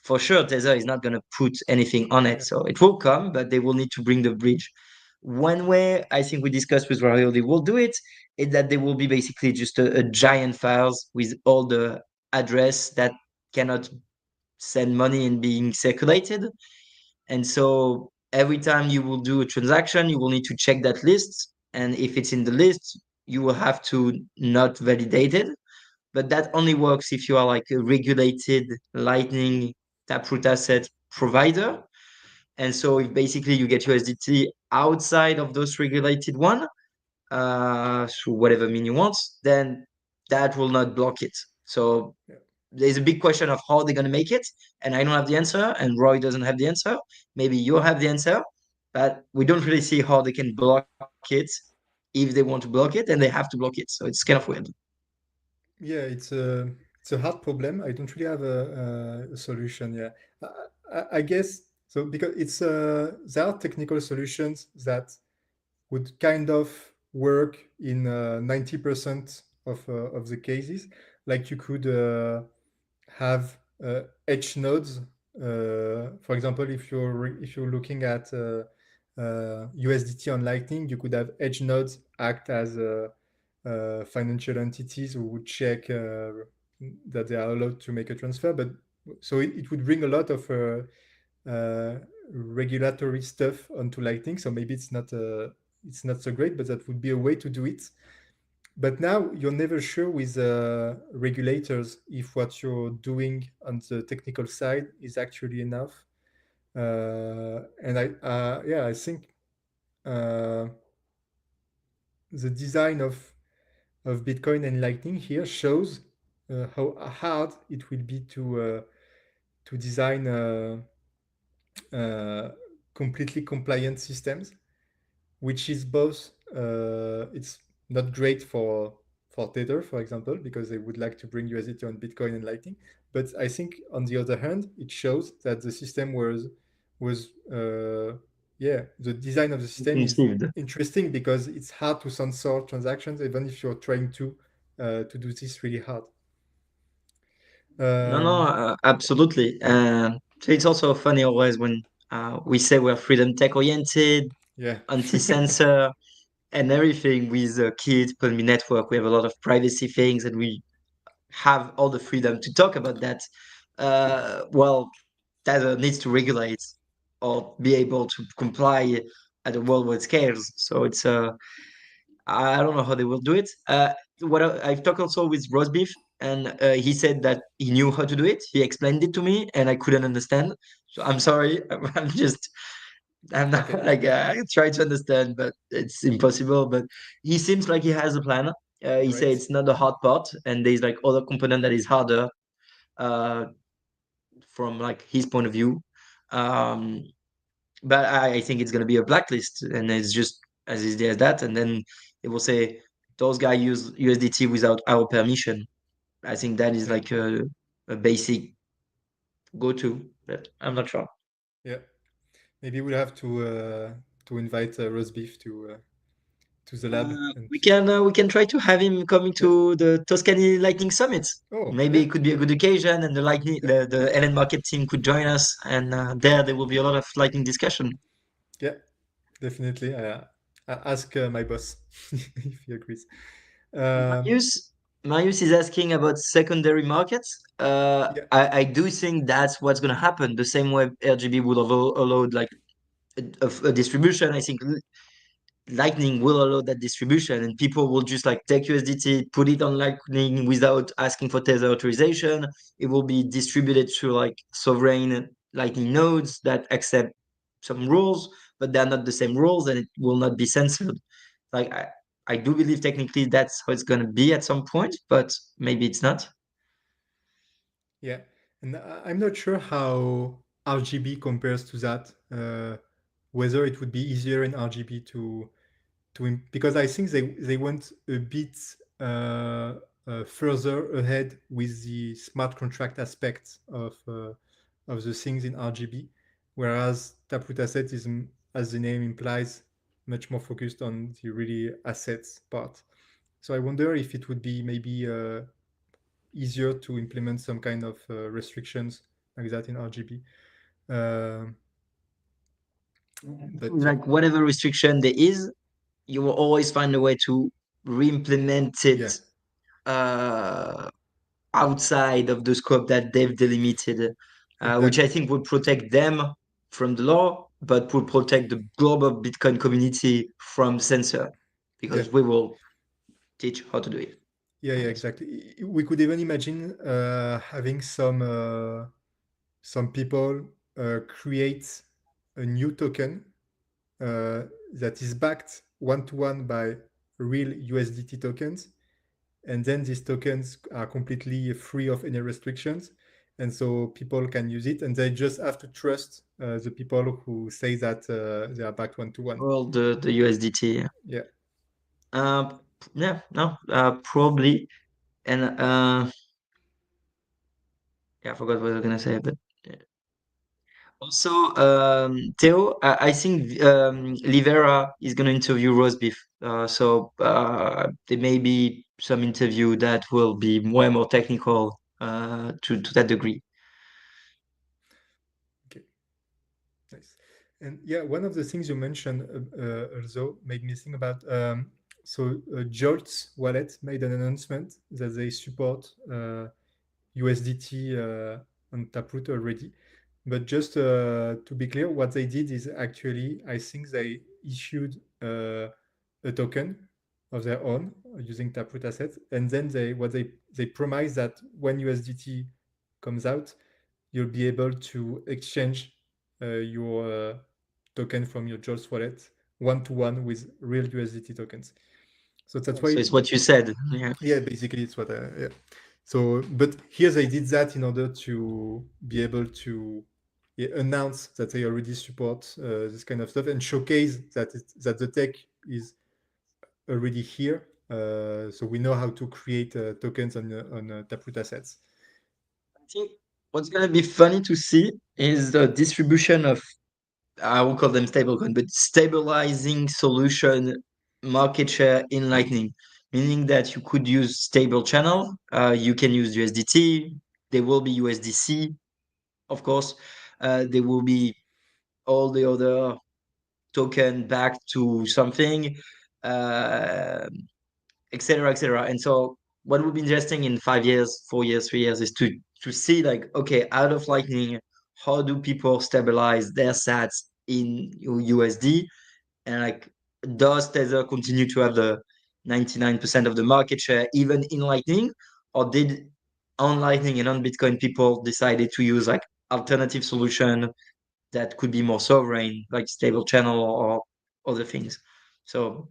for sure Tether is not going to put anything on it. yeah, So it will come, but they will need to bring the bridge. One way I think we discussed with Rahul, they will do it, is that they will be basically just a giant files with all the address that cannot send money and being circulated. And so every time you will do a transaction, you will need to check that list. And if it's in the list, you will have to not validate it. But that only works if you are like a regulated Lightning Taproot asset provider. And so if basically you get USDT outside of those regulated one, through whatever mean you want, then that will not block it. So Yeah. there's a big question of how they're going to make it, and I don't have the answer, and Roy doesn't have the answer. Maybe you have the answer, but we don't really see how they can block it if they want to block it, and they have to block it. So it's kind of weird. Yeah, it's a hard problem. I don't really have a solution. Yeah, I guess so because there are technical solutions that would kind of work in 90% of the cases. Like you could have edge nodes. For example, if you're looking at USDT on Lightning, you could have edge nodes act as financial entities who would check that they are allowed to make a transfer. But so it would bring a lot of uh, regulatory stuff onto Lightning. So maybe it's not so great, but that would be a way to do it. But now you're never sure with regulators if what you're doing on the technical side is actually enough. And I think uh, the design of Bitcoin and Lightning here shows how hard it will be to design uh, completely compliant systems, which is both it's not great for Tether, for example, because they would like to bring USDT on Bitcoin and Lightning. But I think on the other hand, it shows that the system was yeah, the design of the system is Conceived. interesting because it's hard to censor transactions, even if you're trying to do this really hard. No, no, Um, absolutely. So it's also funny always when we say we're freedom tech oriented, yeah, anti-censor, and everything with kids, Pulmi Network. We have a lot of privacy things, and we have all the freedom to talk about that. Well, Tether needs to regulate or be able to comply at a worldwide scales. So it's I don't know how they will do it. I've talked also with Rosbeef, and he said that he knew how to do it. He explained it to me, and I couldn't understand. So I'm sorry. I'm not okay, like I try to understand, but it's impossible. But he seems like he has a plan. He said right, it's not the hard part, and there's like other component that is harder uh, from like his point of view. Um, but I think it's gonna be a blacklist, and it's just as easy as that. And then it will say those guys use USDT without our permission. I think that is yeah, like a basic go-to, but I'm not sure. yeah. Maybe we'll have to invite roast beef to the lab and We can try to have him coming yeah. to the Tuscany Lightning Summit. Oh Maybe yeah, it could be a good occasion, and the lightning the LN Market team could join us, and there will be a lot of lightning discussion. yeah, definitely. I ask my boss if he agrees. Um, Marius, Marius is asking about secondary markets. yeah, I do think that's what's going to happen. The same way RGB would have allowed like a distribution. I think Lightning will allow that distribution, and people will just like take USDT, put it on Lightning without asking for Tether authorization. It will be distributed through like sovereign Lightning nodes that accept some rules, but they're not the same rules, and it will not be censored. Like I do believe technically that's how it's going to be at some point, but maybe it's not. yeah, and I'm not sure how RGB compares to that. Whether it would be easier in RGB because I think they went a bit further ahead with the smart contract aspect of the things in RGB, whereas Taproot Asset is, as the name implies, much more focused on the really assets part. So I wonder if it would be maybe easier to implement some kind of restrictions like that in RGB. Uh, but yeah, Like whatever restriction there is, you will always find a way to re-implement it yeah, uh outside of the scope that they've delimited, which I Exactly. think would protect them from the law, but would protect the global Bitcoin community from censor, Yeah. because we will teach how to do it, Yeah, I yeah, guess. exactly. We could even imagine having some people create a new token that is backed one to one by real USDT tokens, and then these tokens are completely free of any restrictions, and so people can use it, and they just have to trust the people who say that they are backed one to one. Well, the USDT. Yeah, Uh, yeah, no, probably. And yeah, I forgot what I was gonna say, but yeah. Also, Theo, I think Livera is gonna interview Roastbeef. So there may be some interview that will be more technical to that degree. okay, nice. And yeah, one of the things you mentioned also made me think about. Jolt's wallet made an announcement that they support USDT on Taproot already. But just to be clear, what they did is actually, I think they issued a token of their own using Taproot Assets, and then they promise that when USDT comes out, you'll be able to exchange your token from your Jolt wallet one to one with real USDT tokens. So that's So why, it's what you said. Yeah. yeah, basically it's what yeah. So, but here they did that in order to be able to, yeah, announce that they already support this kind of stuff and showcase that the tech is already here. So we know how to create tokens on Taproot Assets. I think what's gonna be funny to see is the distribution of, I won't call them stablecoin, but stabilizing solution market share in Lightning, meaning that you could use stable channel, you can use USDT, there will be USDC, of course, there will be all the other token back to something, uh, et cetera, et cetera. And so what would be interesting in 5 years, 4 years, 3 years is to see like, okay, out of Lightning, how do people stabilize their sats in USD? And like, does Tether continue to have the 99% of the market share even in Lightning? Or did on Lightning and on Bitcoin people decided to use like alternative solution that could be more sovereign, like stable channel or other things? So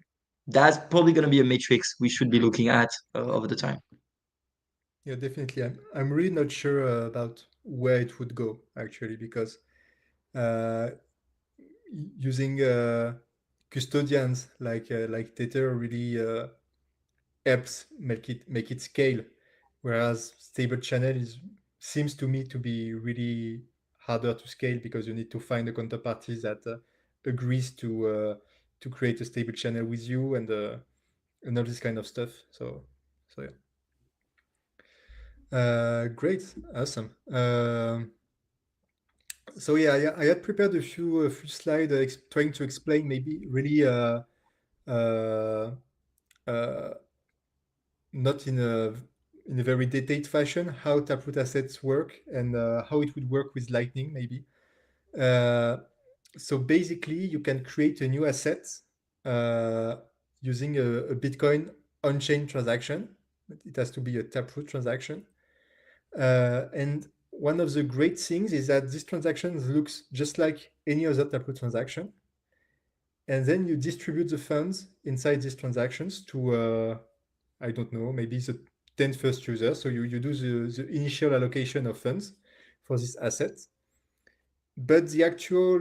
that's probably going to be a matrix we should be looking at over the time. Yeah, definitely. I'm really not sure about where it would go actually, because uh, using custodians like Tether really helps make it scale, whereas stable channel is seems to me to be really harder to scale because you need to find a counterparty that agrees to create a stable channel with you and all this kind of stuff. So yeah. Great, awesome. So yeah, I had prepared a few slides trying to explain maybe really uh, uh, not in a very detailed fashion how Taproot assets work and how it would work with Lightning maybe. Uh, so basically, you can create a new asset uh, using a Bitcoin on-chain transaction. It has to be a Taproot transaction. And one of the great things is that this transaction looks just like any other Taproot transaction. And then you distribute the funds inside these transactions to, I don't know, maybe the 10 first user. So you do the initial allocation of funds for this asset. But the actual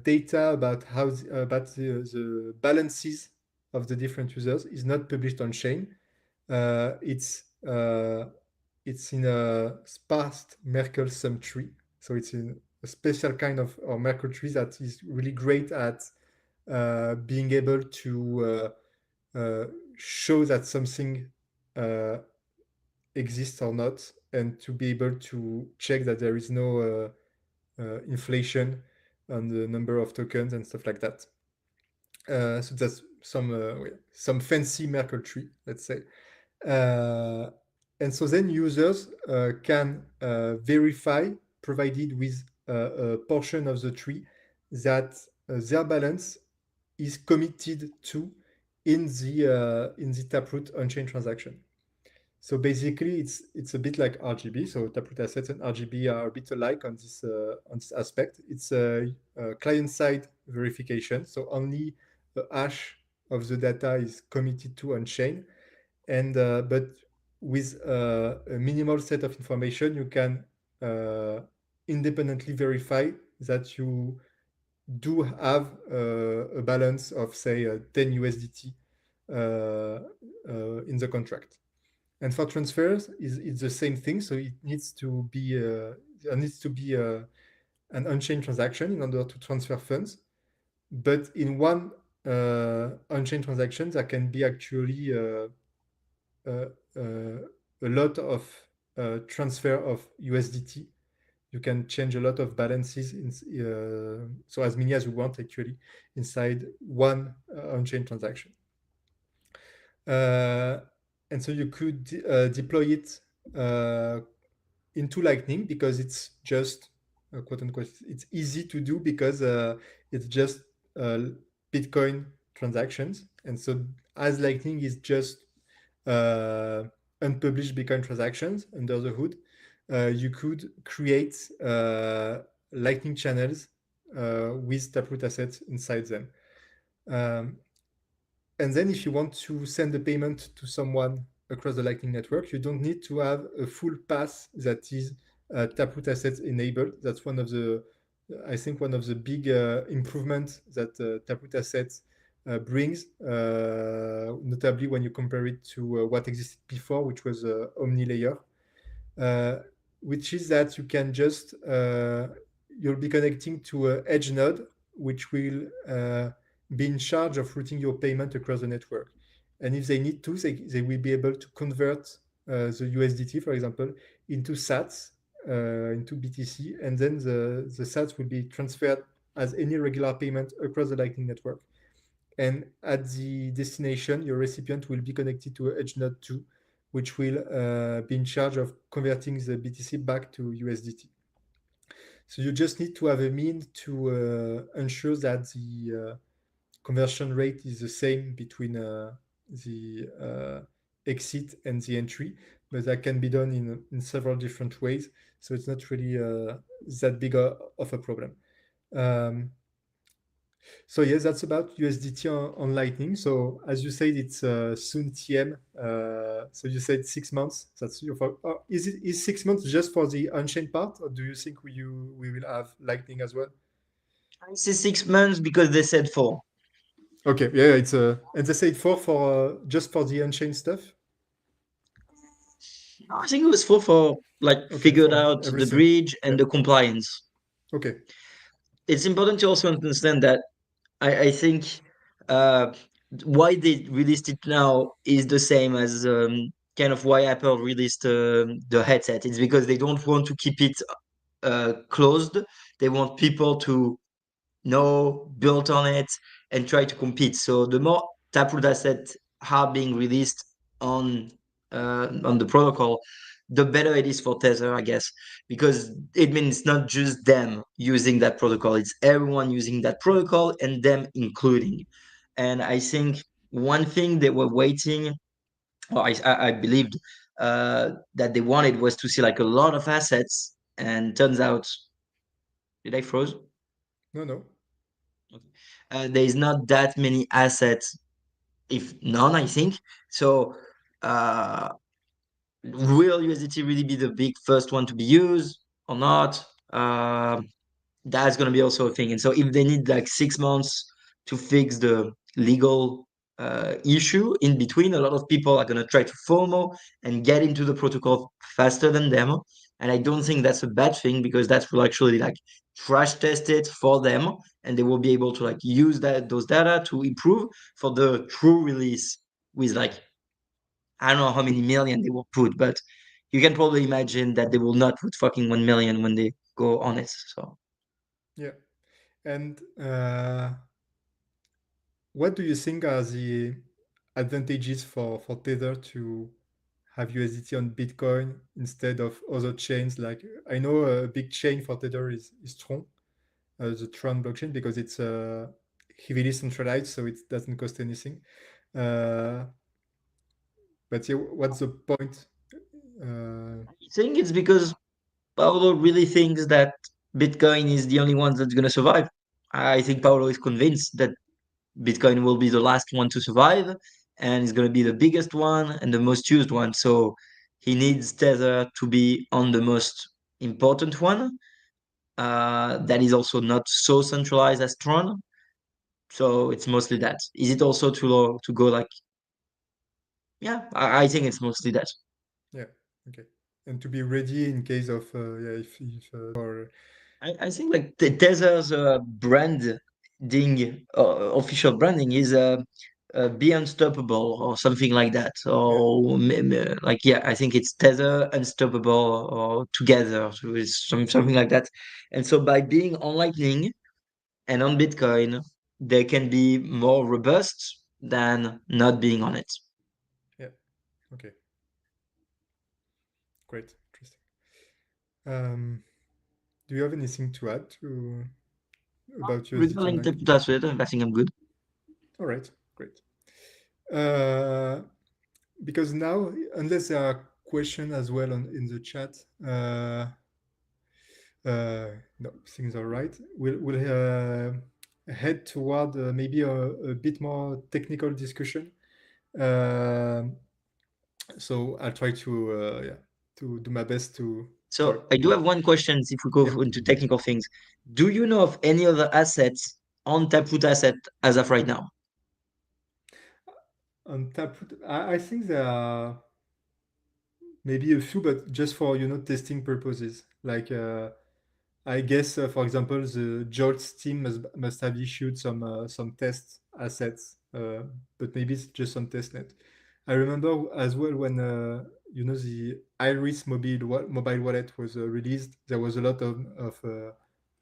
data about about the balances of the different users is not published on chain. Uh, it's uh, it's in a sparse Merkle sum tree. So it's in a special kind of or Merkle tree that is really great at being able to show that something uh, exists or not, and to be able to check that there is no inflation on the number of tokens and stuff like that. So that's some fancy Merkle tree, let's say. Uh, And so then users can verify, provided with a portion of the tree, that their balance is committed to in the Taproot on-chain transaction. So basically, it's a bit like RGB. So Taproot Assets and RGB are a bit alike on this aspect. It's a client-side verification. So only a hash of the data is committed to on-chain, and but with a minimal set of information, you can uh, independently verify that you do have a balance of say 10 USDT in the contract. And for transfers, it's the same thing. So it needs to be an on-chain transaction in order to transfer funds. But in one on-chain transaction, there can be actually uh, uh, a lot of transfer of USDT. You can change a lot of balances so as many as you want actually inside one on-chain transaction. Uh, and so you could deploy it uh, into Lightning because it's just quote unquote it's easy to do because it's just uh, Bitcoin transactions, and so as Lightning is just uh, unpublished Bitcoin transactions under the hood, you could create Lightning channels with Taproot assets inside them. Um, and then if you want to send a payment to someone across the Lightning Network, you don't need to have a full pass that is Taproot Assets enabled. That's I think, one of the big improvements that Taproot Assets brings, notably when you compare it to what existed before, which was Omni layer, uh, which is that you can just you'll be connecting to a edge node, which will be in charge of routing your payment across the network. And if they need to, they will be able to convert the USDT, for example, into SATs, into BTC, and then the SATs will be transferred as any regular payment across the Lightning Network. And at the destination, your recipient will be connected to a edge node 2, which will be in charge of converting the BTC back to USDT. So you just need to have a mean to ensure that the conversion rate is the same between the exit and the entry, but that can be done in several different ways. So it's not really that big of a problem. Um, so yes, that's about USDT on Lightning. So as you said, it's soon TM. So you said 6 months. That's your is 6 months just for the on-chain part, or do you think we will have Lightning as well? I say 6 months because they said four. Okay, yeah, it's and they said four for just for the on-chain stuff. No, I think it was four for like Okay, figured for out the everything. bridge Yeah. and the compliance. Okay. It's important to also understand that I think uh, why they released it now is the same as kind of why Apple released the headset. It's because they don't want to keep it closed. They want people to know, build on it, and try to compete. So the more Taproot assets are being released on the protocol, the better it is for Tether, I guess, because it means not just them using that protocol; it's everyone using that protocol and them including. And I think one thing they were waiting, or I believed that they wanted was to see like a lot of assets, and turns out, did I froze? No, no. There is not that many assets, if none, I think. So, uh, will USDT really be the big first one to be used or not? That's going to be also a thing. And so, if they need like 6 months to fix the legal issue in between, a lot of people are going to try to FOMO and get into the protocol faster than them. And I don't think that's a bad thing because that will actually like crash test it for them, and they will be able to like use those data to improve for the true release with like I don't know how many million they will put, but you can probably imagine that they will not put fucking 1 million when they go on it. So Yeah. And what do you think are the advantages for Tether to have USDT on Bitcoin instead of other chains. Like I know a big chain for Tether is Tron, the Tron blockchain, because it's heavily centralized, so it doesn't cost anything. Uh, but yeah, what's the point? I think it's because Paulo really thinks that Bitcoin is the only one that's going to survive. I think Yeah, Paulo is convinced that Bitcoin will be the last one to survive and is going to be the biggest one and the most used one. So he needs Tether to be on the most important one. That is also not so centralized as Tron. So it's mostly that. Is it also too low to go like, yeah, I think it's mostly that. yeah, okay. And to be ready in case of yeah, if or I think like the Tether's branding, official branding is be unstoppable or something like that. yeah, Or like yeah, I think it's Tether unstoppable or together, so it's something like that. And so by being on Lightning and on Bitcoin, they can be more robust than not being on it. yeah, okay, great, interesting. Um, do you have anything to add to about USDT and Regarding Lightning? Taproot Assets, I think I'm good. All right, great. Uh, because now, unless there are questions as well in the chat, no, things are right. We'll head toward maybe a bit more technical discussion. Um so I'll try to yeah, to do my best to. Sorry. So I do have one question if we Yeah. go into technical things. Do you know of any other assets on Taproot Asset as of right now? On Taproot, I think there are maybe a few, but just for testing purposes. Like I guess, for example, the Jolts team must have issued some test assets, but maybe it's just some testnet. I remember as well when the Iris mobile wallet was released. There was a lot of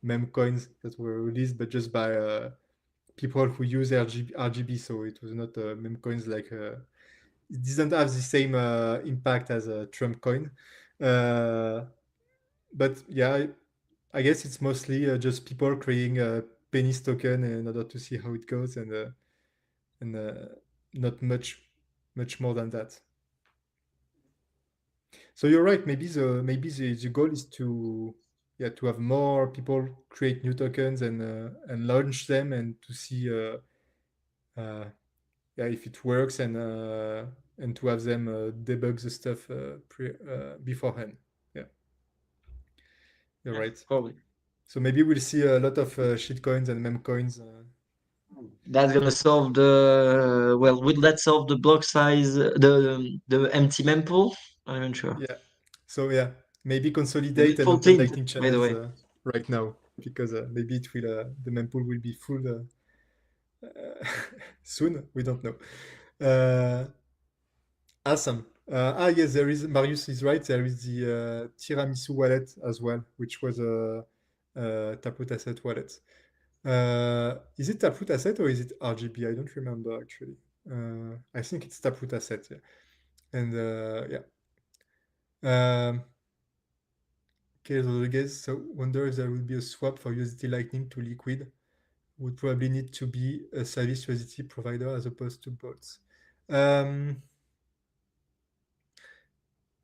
meme coins that were released, but just by people who use RGB. So it was not meme coins like it didn't have the same impact as a Trump coin. Uh, but yeah, I guess it's mostly just people creating a pennies token in order to see how it goes, and not much more than that. So you're right. Maybe the goal is to yeah, to have more people create new tokens and launch them, and to see uh, yeah, if it works, and to have them debug the stuff beforehand. Yeah, you're Yeah, right. probably. So maybe we'll see a lot of shitcoins and meme coins. That's gonna solve the well, will that solve the block size, the empty mempool? I'm not sure. Yeah. So yeah, maybe Is consolidate it and open 14th, Lightning by the channels way? right now, because maybe it will the mempool will be full soon. We don't know. Uh, awesome. Yes, there is. Marius is right. There is the Tiramisu wallet as well, which was a Taproot Asset wallet. Is it Taproot Asset or is it RGB? I don't remember actually. I think it's Taproot Asset. Yeah. And yeah. Um, Okay, Rodriguez, so wonder if there will be a swap for USDT Lightning to Liquid. Would probably need to be a service USDT provider as opposed to bots. Um,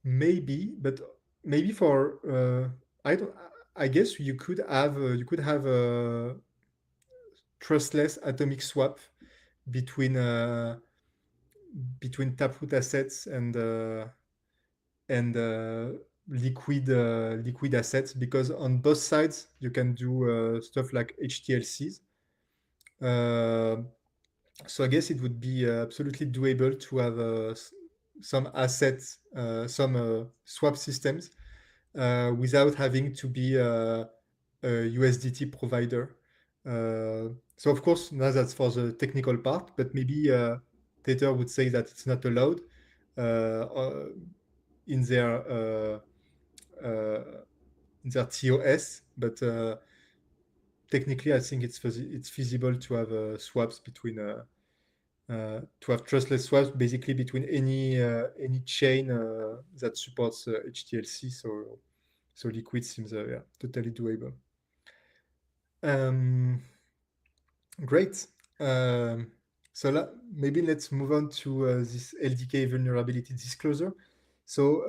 maybe, but maybe for I don't. I guess you could have a trustless atomic swap between between Taproot assets and liquid assets, because on both sides you can do stuff like HTLCs. Uh, so I guess it would be absolutely doable to have some assets, some swap systems without having to be a USDT provider. So of course, now that's for the technical part, but maybe Tether would say that it's not allowed in their uh, in their TOS, but technically, I think it's feasible to have swaps between to have trustless swaps basically between any chain that supports HTLC. So Liquid seems yeah, totally doable. Great. Maybe let's move on to this LDK vulnerability disclosure. So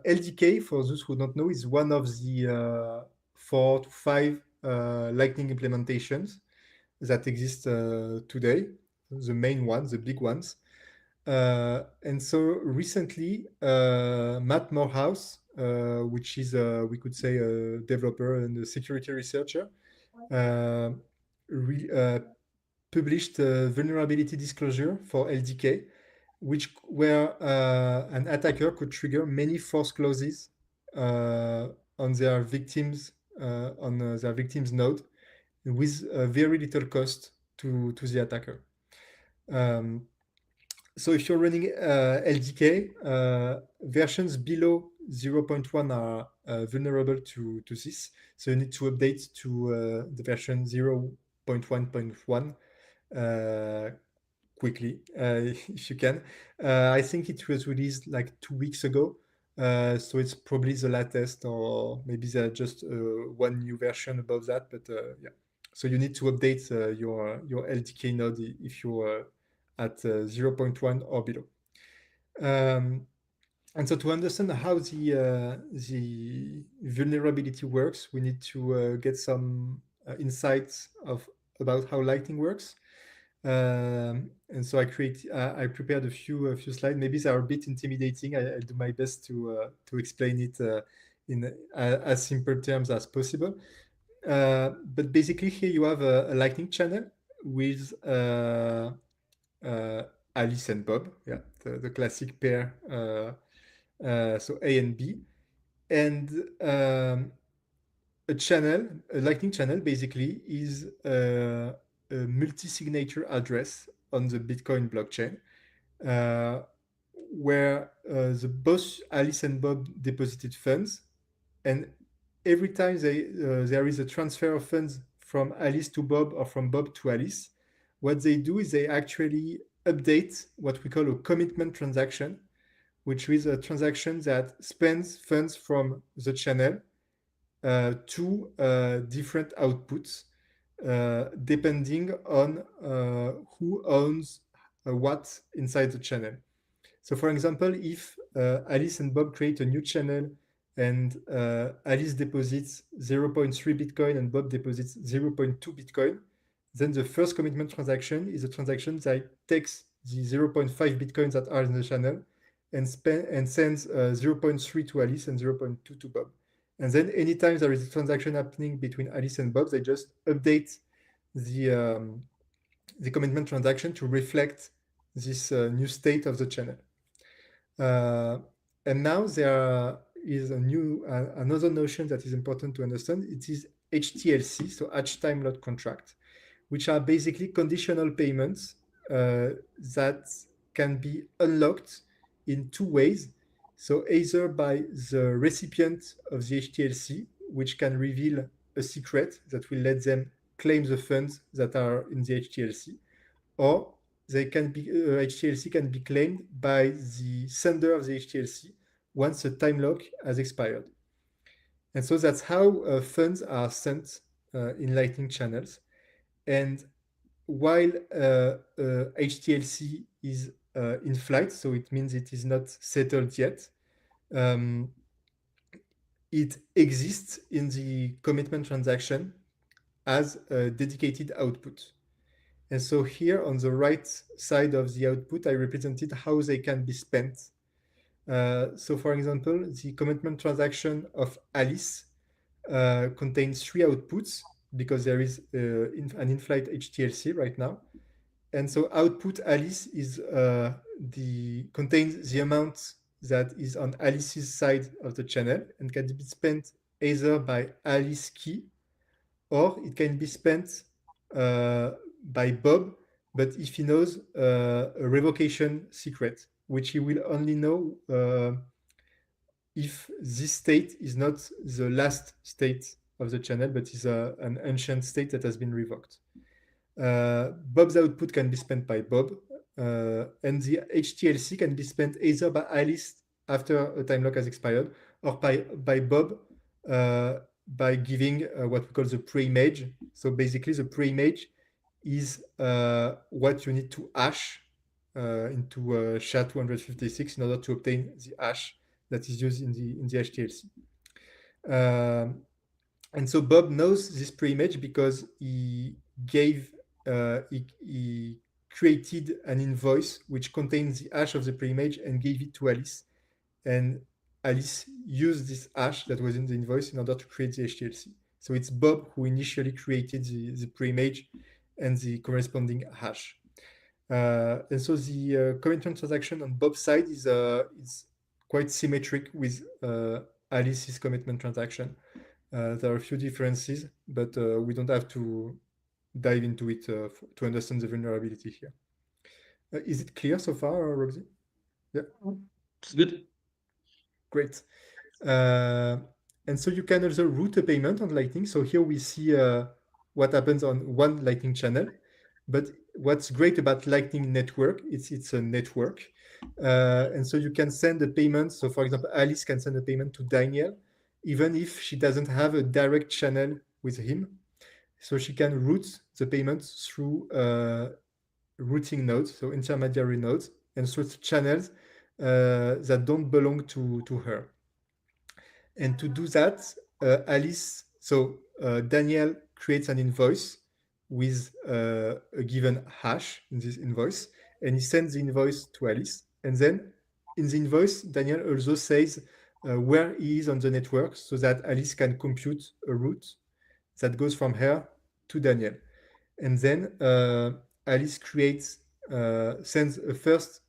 LDK, for those who don't know, is one of the 4 to 5 Lightning implementations that exist today, the main ones, the big ones. And so recently, Matt Morehouse, which is, we could say, a developer and a security researcher, uh, re- uh, published a vulnerability disclosure for LDK, where an attacker could trigger many force clauses uh, on their victims their victims node with very little cost to the attacker. Um, so if you're running LDK, versions below 0.1 are vulnerable to this. So you need to update to the version 0.1.1 quickly if you can. I think it was released like 2 weeks ago. So it's probably the latest, or maybe there's just one new version above that. But yeah, so you need to update your LDK node if you're at 0.1 or below. And so to understand how the vulnerability works, we need to get some insights about how Lightning works. And so I prepared a few slides. Maybe they are a bit intimidating. I'll do my best to explain it in as simple terms as possible. But basically, here you have a Lightning channel with uh, Alice and Bob, yeah, the classic pair. So A and B, and a Lightning channel basically is a multi-signature address on the Bitcoin blockchain, uh, where both Alice and Bob deposited funds, and every time there is a transfer of funds from Alice to Bob or from Bob to Alice, what they do is they actually update what we call a commitment transaction, which is a transaction that spends funds from the channel to different outputs, depending on who owns what inside the channel. So, for example, if Alice and Bob create a new channel and Alice deposits 0.3 Bitcoin and Bob deposits 0.2 Bitcoin, then the first commitment transaction is a transaction that takes the 0.5 Bitcoins that are in the channel and sends 0.3 to Alice and 0.2 to Bob. And then anytime there is a transaction happening between Alice and Bob, they just update the commitment transaction to reflect this new state of the channel. And now there is another notion that is important to understand. It is HTLC, so Hatch Time Lot Contract, which are basically conditional payments that can be unlocked in 2 ways. So either by the recipient of the HTLC, which can reveal a secret that will let them claim the funds that are in the HTLC, or HTLC can be claimed by the sender of the HTLC once the time lock has expired. And so that's how funds are sent in Lightning channels. And while HTLC is in flight, so it means it is not settled yet, it exists in the commitment transaction as a dedicated output. And so here on the right side of the output, I represented how they can be spent. So for example, the commitment transaction of Alice contains 3 outputs because there is an in-flight HTLC right now. And so output Alice contains the amount that is on Alice's side of the channel and can be spent either by Alice key, or it can be spent by Bob, but if he knows a revocation secret, which he will only know if this state is not the last state of the channel, but is an ancient state that has been revoked. Bob's output can be spent by Bob, and the HTLC can be spent either by Alice after a time lock has expired, or by Bob by giving what we call the pre-image. So basically, the pre-image is what you need to hash into SHA-256 in order to obtain the hash that is used in the HTLC. And so Bob knows this pre-image because he gave he created an invoice which contains the hash of the pre-image and gave it to Alice. And Alice used this hash that was in the invoice in order to create the HTLC. So it's Bob who initially created the pre-image and the corresponding hash. And so the commitment transaction on Bob's side is quite symmetric with Alice's commitment transaction. There are a few differences, but we don't have to dive into it to understand the vulnerability here. Is it clear so far, Rogzy? Yeah. It's good. Great. And so you can also route a payment on Lightning. So here we see what happens on one Lightning channel. But what's great about Lightning Network, it's a network. And so you can send a payment. So for example, Alice can send a payment to Daniel, even if she doesn't have a direct channel with him. So she can route the payment through routing nodes, so intermediary nodes, and through channels that don't belong to her. And to do that, Daniel creates an invoice with a given hash in this invoice, and he sends the invoice to Alice. And then in the invoice, Daniel also says where he is on the network so that Alice can compute a route that goes from her to Daniel. And then Alice sends a first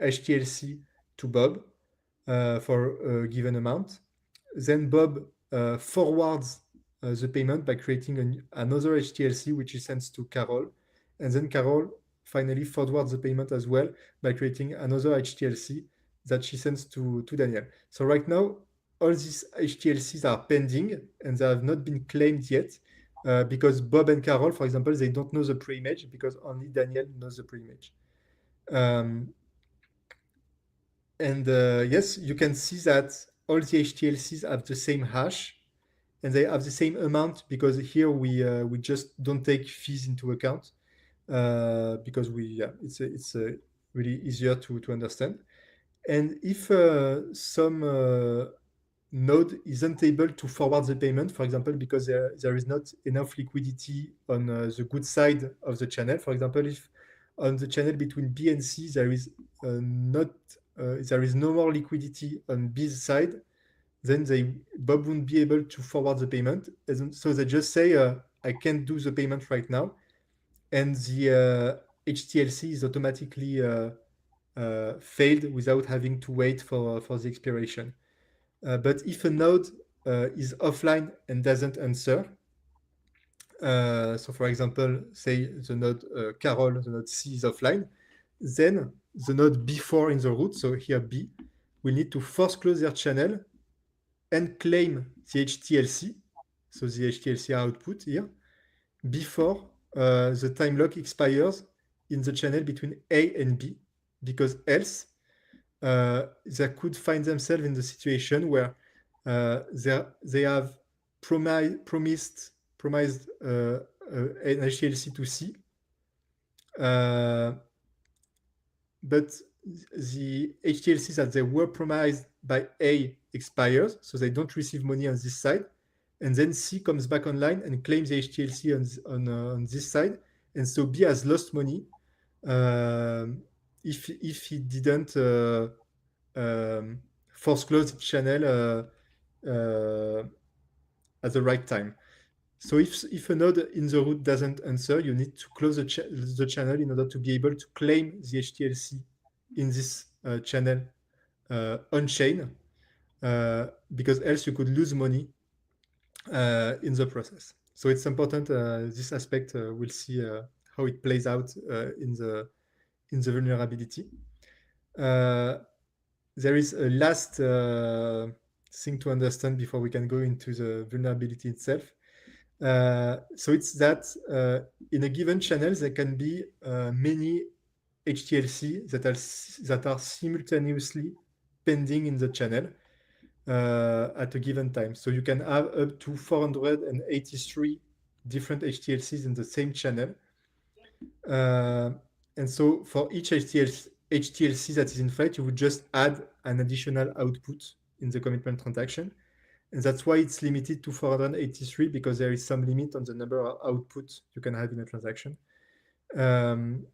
HTLC to Bob for a given amount. Then Bob forwards the payment by creating another HTLC, which he sends to Carol. And then Carol finally forwards the payment as well by creating another HTLC that she sends to Daniel. So right now, all these HTLCs are pending and they have not been claimed yet because Bob and Carol, for example, they don't know the pre-image because only Daniel knows the pre-image. Yes, you can see that all the HTLCs have the same hash and they have the same amount because here we just don't take fees into account because it's really easier to understand. And if some node isn't able to forward the payment, for example, because there is not enough liquidity on the good side of the channel. For example, if on the channel between B and C there is no more liquidity on B's side, then Bob won't be able to forward the payment. And so they just say, I can't do the payment right now. And the HTLC is automatically failed without having to wait for the expiration. But if a node is offline and doesn't answer, so for example, say the node Carol, the node C is offline, then the node B4 in the root, so here B, will need to force close their channel and claim the HTLC, so the HTLC output here, before the time lock expires in the channel between A and B, because else they could find themselves in the situation where they have promised an HTLC to C, but the HTLC that they were promised by A expires, so they don't receive money on this side, and then C comes back online and claims the HTLC on this side, and so B has lost money if he didn't force close the channel at the right time. So if a node in the root doesn't answer, you need to close the channel in order to be able to claim the HTLC in this channel on-chain, because else you could lose money in the process. So it's important, this aspect, we'll see how it plays out in the vulnerability. There is a last thing to understand before we can go into the vulnerability itself. So it's that in a given channel, there can be many HTLC that are simultaneously pending in the channel at a given time. So you can have up to 483 different HTLCs in the same channel. And so for each HTLC that is in flight, you would just add an additional output in the commitment transaction. And that's why it's limited to 483, because there is some limit on the number of outputs you can have in a transaction. And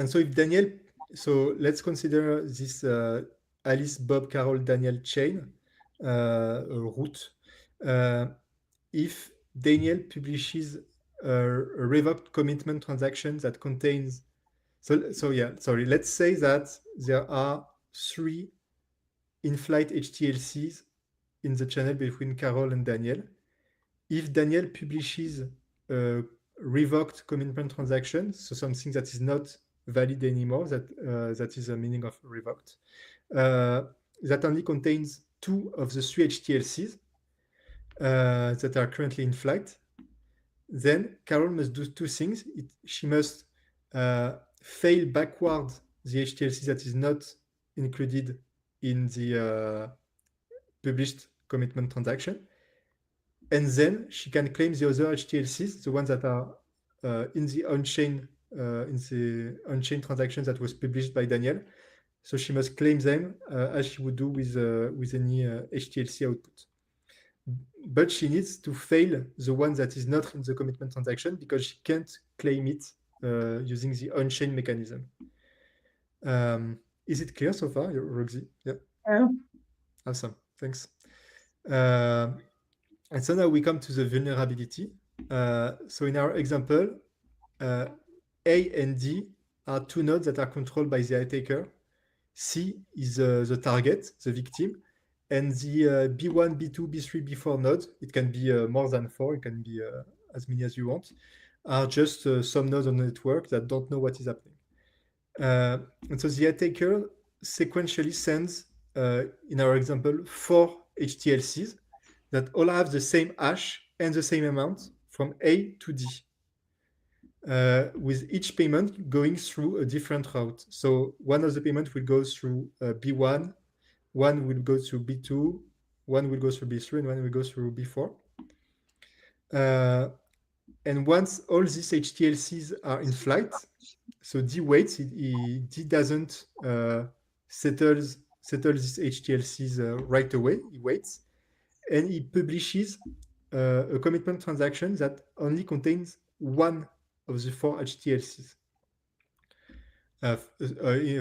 so if Daniel, so let's consider this Alice, Bob, Carol, Daniel chain route. If Daniel publishes a revoked commitment transaction that contains, let's say that there are 3 in-flight HTLCs in the channel between Carol and Daniel. If Daniel publishes a revoked commitment transaction, so something that is not valid anymore, that is the meaning of revoked, that only contains 2 of the 3 HTLCs that are currently in flight, then Carol must do 2 things. She must fail backward the HTLC that is not included in the published commitment transaction, and then she can claim the other HTLCs, the ones that are in the on-chain transaction that was published by Daniel. So she must claim them as she would do with any HTLC output. But she needs to fail the one that is not in the commitment transaction, because she can't claim it using the on-chain mechanism. Is it clear so far, Rogzy? Yeah. Awesome. Thanks. And so now we come to the vulnerability. So in our example, A and D are 2 nodes that are controlled by the attacker. C is the target, the victim, and the B1, B2, B3, B4 nodes, it can be more than 4, it can be as many as you want, are just some nodes on the network that don't know what is happening. And so the attacker sequentially sends, in our example, 4 HTLCs that all have the same hash and the same amount from A to D, with each payment going through a different route. So one of the payments will go through B1, one will go through B2, one will go through B3, and one will go through B4. And once all these HTLCs are in flight, so D waits, D doesn't settle these HTLCs right away, he waits, and he publishes a commitment transaction that only contains 1 of the 4 HTLCs.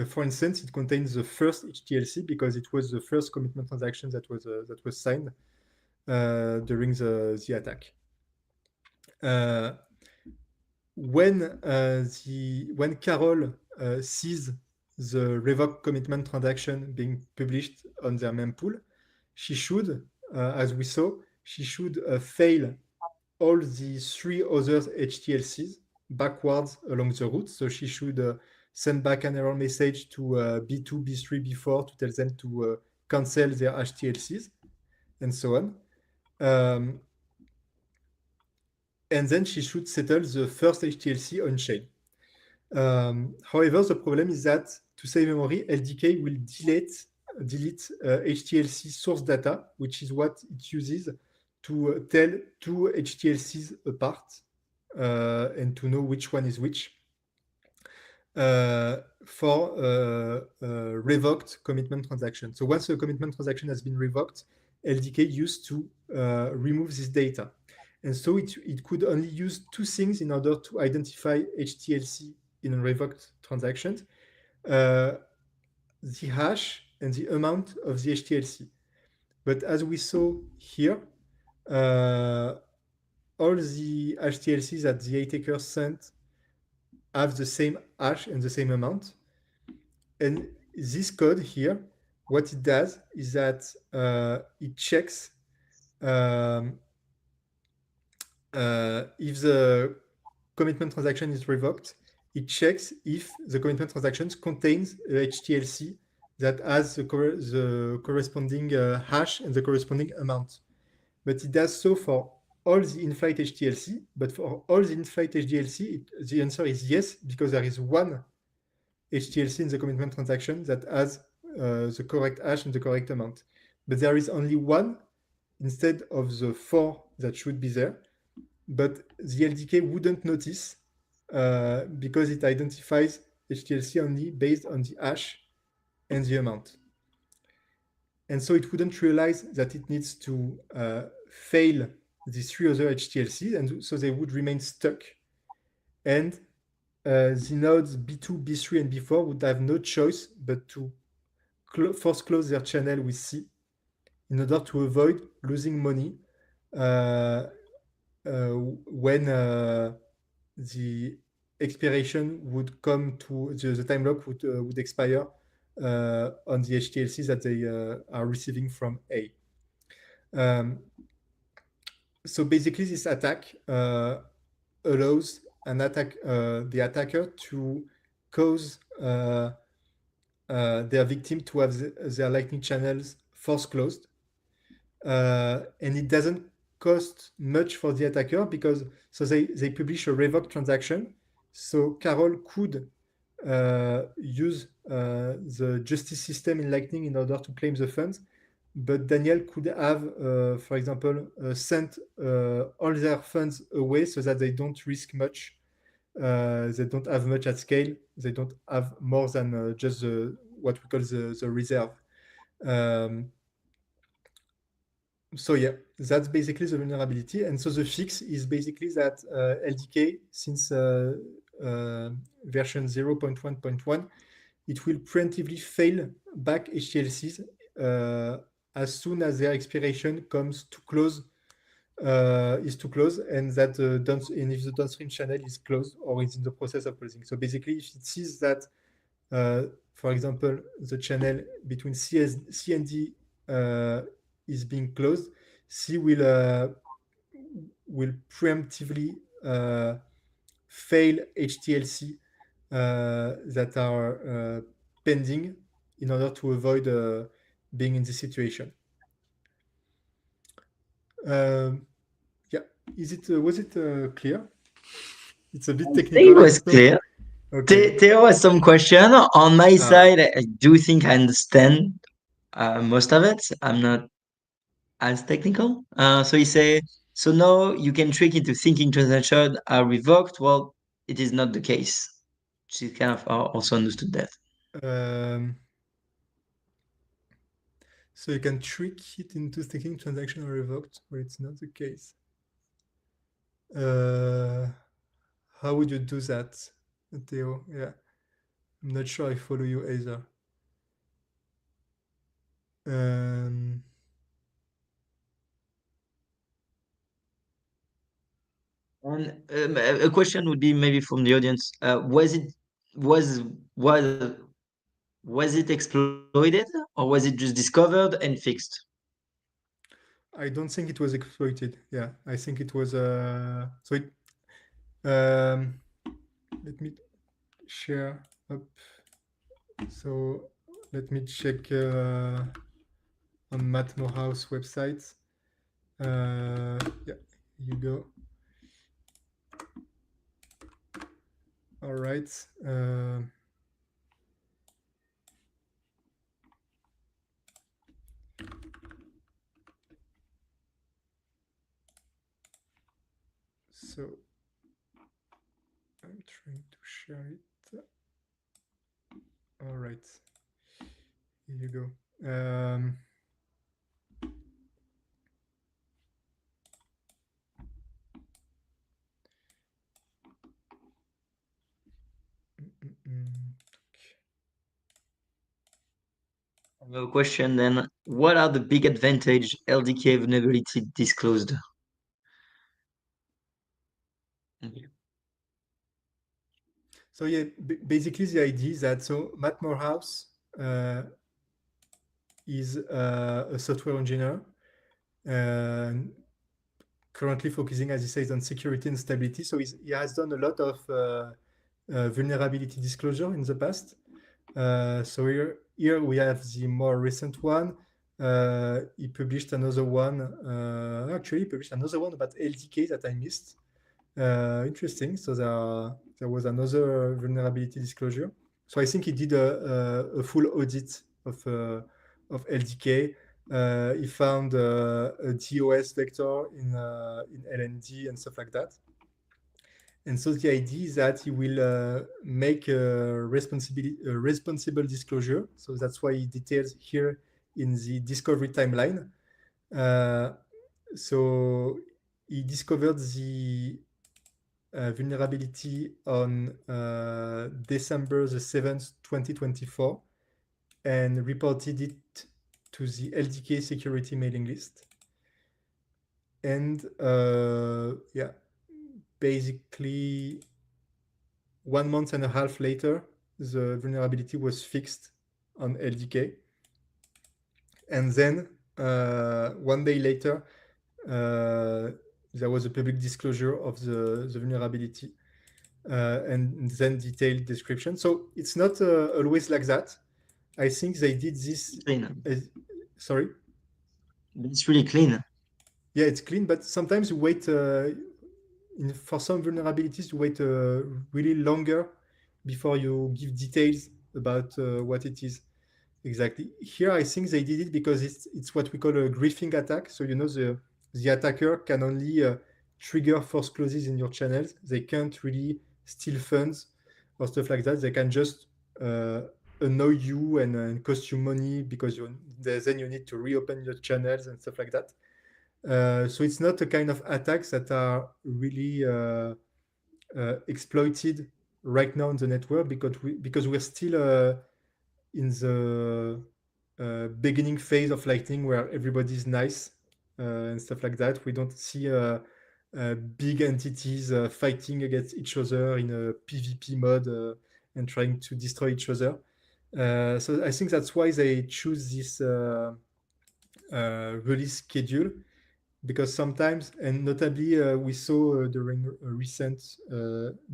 For instance, it contains the first HTLC because it was the first commitment transaction that was signed during the attack. When Carol sees the revoked commitment transaction being published on their mempool, she should, as we saw, she should fail all the 3 other HTLCs backwards along the route. So she should send back an error message to B2, B3, B4 to tell them to cancel their HTLCs, and so on. And then she should settle the first HTLC on-chain. However, the problem is that, to save memory, LDK will delete HTLC source data, which is what it uses to tell 2 HTLCs apart and to know which one is which for revoked commitment transaction. So once a commitment transaction has been revoked, LDK used to remove this data. And so it could only use 2 things in order to identify HTLC in a revoked transaction: the hash and the amount of the HTLC. But as we saw here, all the HTLCs that the attacker sent have the same hash and the same amount. And this code here, what it does is that it checks if the commitment transaction is revoked, it checks if the commitment transaction contains a HTLC that has the corresponding hash and the corresponding amount. But it does so for all the in-flight HTLC, but for all the in-flight HTLC, the answer is yes, because there is one HTLC in the commitment transaction that has the correct hash and the correct amount. But there is only one instead of the 4 that should be there. But the LDK wouldn't notice because it identifies HTLC only based on the hash and the amount. And so it wouldn't realize that it needs to fail these 3 other HTLCs, and so they would remain stuck. And the nodes B2, B3, and B4 would have no choice but to force close their channel with C in order to avoid losing money when the expiration would come to the time lock would expire on the HTLC that they are receiving from A. So basically, this attack allows the attacker to cause their victim to have their Lightning channels force closed, and it doesn't cost much for the attacker because they publish a revoke transaction. So Carol could use the justice system in Lightning in order to claim the funds, but Daniel could have, for example, sent all their funds away so that they don't risk much. They don't have much at scale. They don't have more than just what we call the reserve. So yeah, that's basically the vulnerability. And so the fix is basically that LDK, since version 0.1.1, it will preemptively fail back HTLCs as soon as their expiration comes to close, is to close, and that and if the downstream channel is closed or is in the process of closing. So basically, if it sees that, for example, the channel between C and D is being closed, C will preemptively fail HTLC that are pending in order to avoid being in this situation. Yeah, was it clear? It's a bit technical. It was clear. Okay. There was some question on my side. I do think I understand most of it. I'm not as technical. So he say, so no, you can trick into thinking transactions are revoked. Well, it is not the case. She kind of also understood that. So you can trick it into thinking transaction are revoked, but it's not the case. How would you do that, Theo? Yeah, I'm not sure I follow you either. And a question would be maybe from the audience: was it exploited or was it just discovered and fixed? I don't think it was exploited. Yeah, I think it was so it let me share up. So let me check on Matt Morehouse website. Yeah, you go. All right. So I'm trying to share it. All right. Here you go. I have a question then. What are the big advantage LDK vulnerability disclosed? Okay. So yeah, basically the idea is that Matt Morehouse is a software engineer, currently focusing, as he says, on security and stability. So he has done a lot of vulnerability disclosure in the past. So here we have the more recent one. He published another one. Actually, he published another one about LDK that I missed. Interesting. So there was another vulnerability disclosure. So I think he did a full audit of LDK. He found a DOS vector in LND and stuff like that. And so the idea is that he will make a responsible disclosure. So that's why he details here in the discovery timeline. So he discovered the vulnerability on December the 7th, 2024, and reported it to the LDK security mailing list. And yeah, basically 1.5 months later, the vulnerability was fixed on LDK. And then 1 day later, there was a public disclosure of the vulnerability and then detailed description. So it's not always like that. I think they did this. Clean. Sorry? It's really clean. Yeah, it's clean, but sometimes you wait, for some vulnerabilities, you wait really longer before you give details about what it is. Exactly. Here, I think they did it because it's what we call a griefing attack. So, the attacker can only trigger false clauses in your channels. They can't really steal funds or stuff like that. They can just annoy you and cost you money because then you need to reopen your channels and stuff like that. So it's not a kind of attacks that are really exploited right now on the network because we're still in the beginning phase of Lightning where everybody's nice and stuff like that. We don't see big entities fighting against each other in a PvP mode and trying to destroy each other. So I think that's why they choose this release schedule, because sometimes, and notably we saw during recent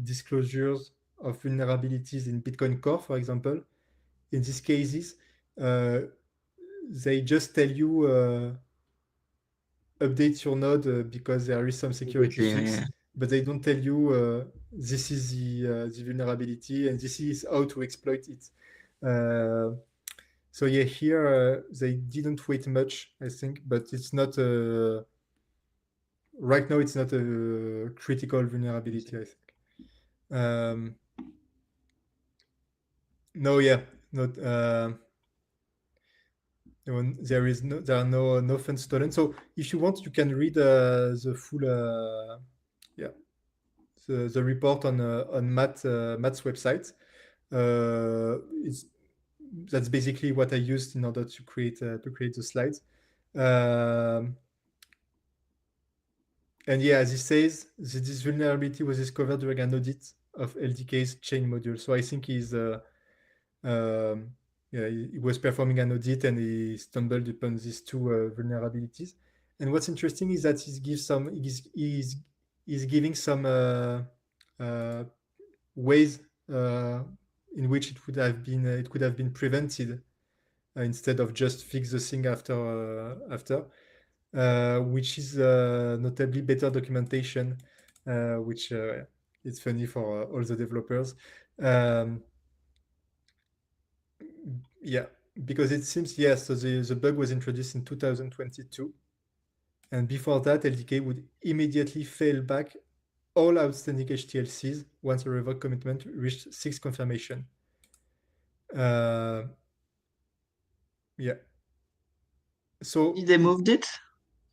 disclosures of vulnerabilities in Bitcoin Core, for example, in these cases, they just tell you update your node because there is some security Immediately, fix, yeah. but they don't tell you this is the vulnerability and this is how to exploit it. So yeah, here they didn't wait much, I think, but it's not right now. It's not a critical vulnerability, I think. No, yeah, not. There are no funds stolen. So if you want, you can read the full yeah the report on Matt's website. It's That's basically what I used in order to create the slides. And yeah, as he says, this vulnerability was discovered during an audit of LDK's chain module. So I think yeah, he was performing an audit and he stumbled upon these two vulnerabilities. And what's interesting is that he's giving some ways in which it could have been prevented instead of just fix the thing after. Which is notably better documentation, which it's funny for all the developers. Yeah, because it seems, yes, so the bug was introduced in 2022. And before that, LDK would immediately fail back all outstanding HTLCs once a revoke commitment reached 6 confirmation. Yeah. So They moved it?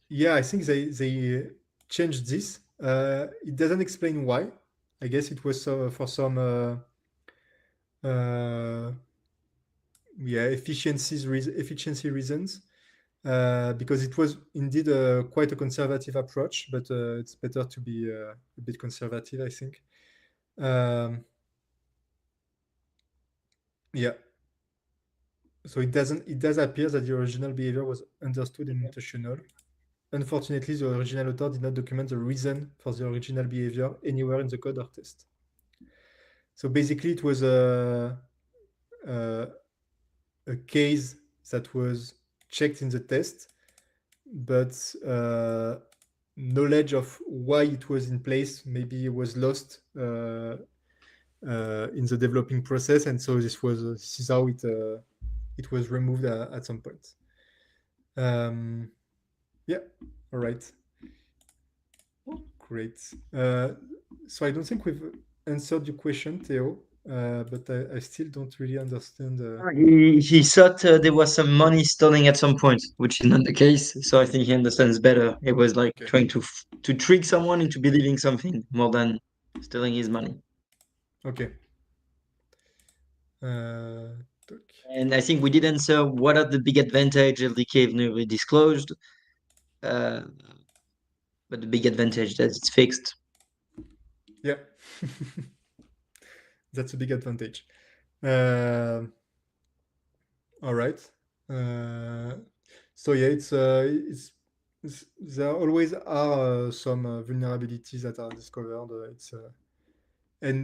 yeah, I think they changed this. It doesn't explain why. I guess it was for some yeah efficiency reasons. Because it was indeed quite a conservative approach, but it's better to be a bit conservative, I think. Yeah. So it does appear that the original behavior was understood and intentional. Unfortunately, the original author did not document the reason for the original behavior anywhere in the code or test. So basically, it was a case that was checked in the test, but knowledge of why it was in place maybe was lost in the developing process, and so this is how it was removed at some point. Yeah, all right, great. So I don't think we've answered your question, Theo, but I still don't really understand. He thought there was some money stolen at some point, which is not the case. So I think he understands better. It was like Okay. trying to trick someone into believing something more than stealing his money. Okay. Doc. And I think we did answer what are the big advantages LDK have never disclosed. Uh, but the big advantage that it's fixed. Yeah. That's a big advantage. Uh, all right. So yeah, there always are some vulnerabilities that are discovered. And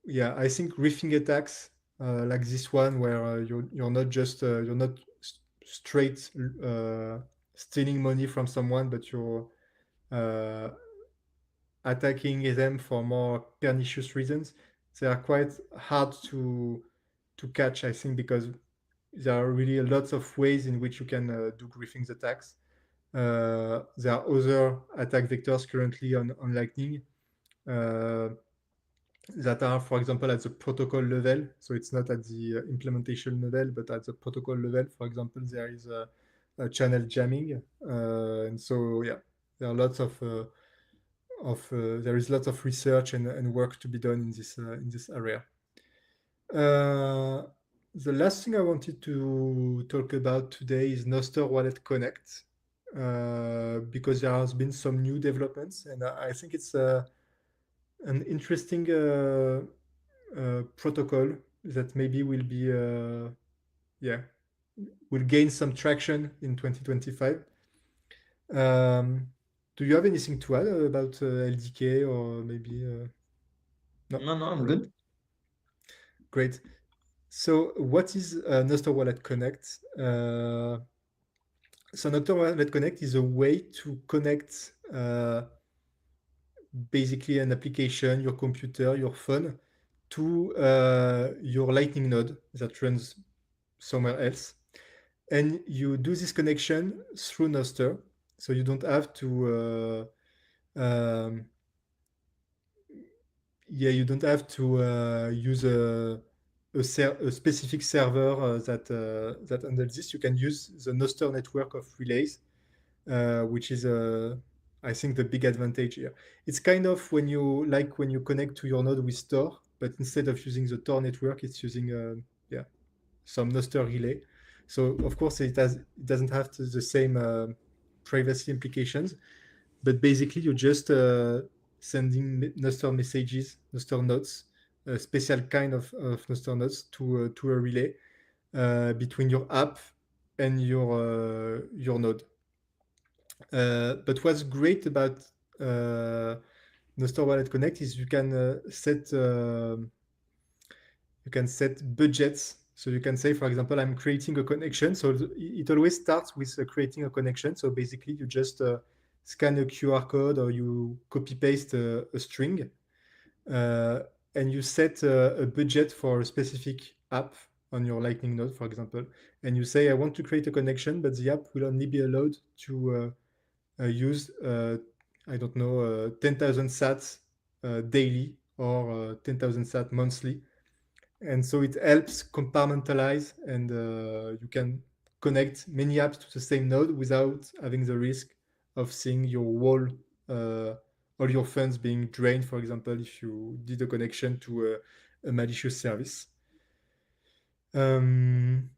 yeah, I think riffing attacks like this one, where you're not just you're not straight stealing money from someone, but you're uh, attacking them for more pernicious reasons. They are quite hard to catch, I think, because there are really lots of ways in which you can do griefing attacks. There are other attack vectors currently on Lightning that are, for example, at the protocol level. So it's not at the implementation level, but at the protocol level. For example, there is a channel jamming, and so yeah, there are lots of there is lots of research and work to be done in this area. The last thing I wanted to talk about today is Nostr Wallet Connect, because there has been some new developments, and I think it's an interesting protocol that maybe will be yeah, will gain some traction in 2025. Do you have anything to add about LDK, or maybe no? No, All I'm right, good. great. So what is Nostr Wallet Connect? So Nostr Wallet Connect is a way to connect basically an application, your computer, your phone, to your Lightning node that runs somewhere else. And you do this connection through Nostr. So you don't have to you don't have to use a specific server that handles this. You can use the Nostr network of relays, which is I think the big advantage here. It's kind of when you connect to your node with Tor, but instead of using the Tor network, it's using some Nostr relay. So of course it doesn't have the same privacy implications, but basically you're just sending Nostr messages, Nostr nodes, a special kind of Nostr nodes to a relay between your app and your node. But what's great about Nostr Wallet Connect is you can set budgets. So you can say, for example, I'm creating a connection. So it always starts with creating a connection. So basically, you just scan a QR code, or you copy paste a string, uh, and you set a budget for a specific app on your Lightning node, for example. And you say, I want to create a connection, but the app will only be allowed to use, I don't know, 10,000 sats daily, or 10,000 sat monthly. And so it helps compartmentalize, and you can connect many apps to the same node without having the risk of seeing your all your funds being drained, for example, if you did a connection to a malicious service. And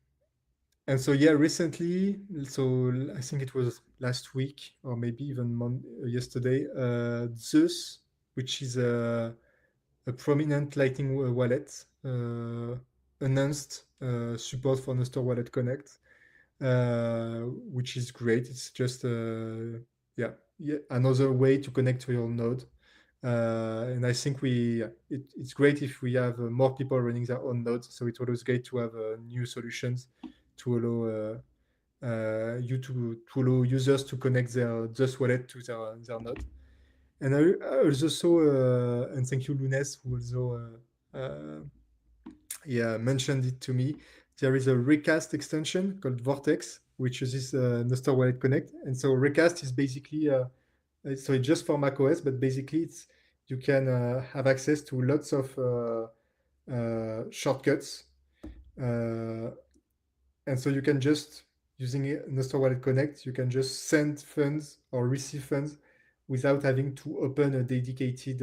so yeah, recently, so I think it was last week, or maybe even yesterday, Zeus, which is a prominent Lightning wallet, announced support for Nostr Wallet Connect, which is great. It's just yeah, another way to connect to your node. And I think it's great if we have more people running their own nodes. So it's always great to have new solutions to allow you to allow users to connect their Just wallet to their node. And I also saw, and thank you, Lunes, who also yeah, mentioned it to me. There is a recast extension called Vortex, which uses Nostr Wallet Connect. And so recast is basically, so it's just for macOS, but basically it's you can have access to lots of shortcuts. Uh, and so you can just, using Nostr Wallet Connect, you can just send funds or receive funds without having to open a dedicated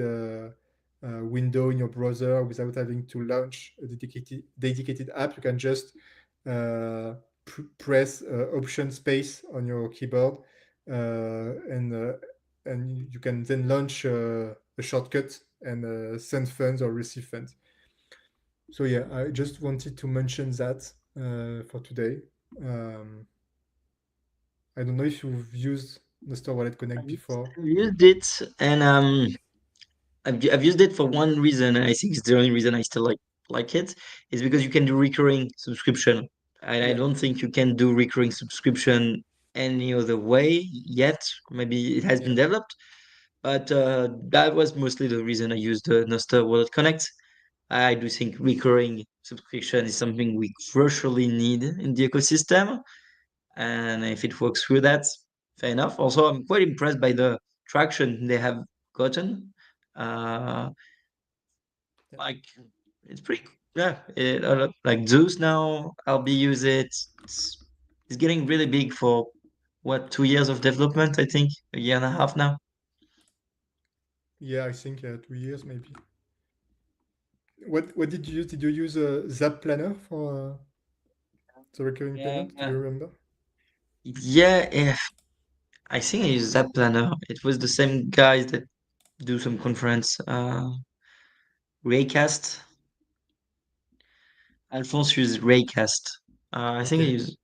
window in your browser, without having to launch a dedicated app. You can just uh, press Option space on your keyboard, and you can then launch a shortcut and send funds or receive funds. So yeah, I just wanted to mention that for today. Um, I don't know if you've used Nostr Wallet Connect before. I've used it, and I've used it for one reason, and I think it's the only reason I still like it, is because you can do recurring subscription. And I Yeah, don't think you can do recurring subscription any other way yet. Maybe it has yeah, been developed, but that was mostly the reason I used the Nostr Wallet Connect. I do think recurring subscription is something we crucially need in the ecosystem, and if it works through that, fair enough. Also, I'm quite impressed by the traction they have gotten. Uh, yeah, like it's pretty, yeah. Like Zeus now, LB use it. It's getting really big for what, 2 years of development, I think, a year and a half now. yeah. I think 2 years maybe. What did you use? Did you use Zap Planner for the recurring Yeah, payment? Do you remember? yeah. I think I used that planner. It was the same guys that do some conference. Raycast. Alphonse used Raycast. I think I Okay, use.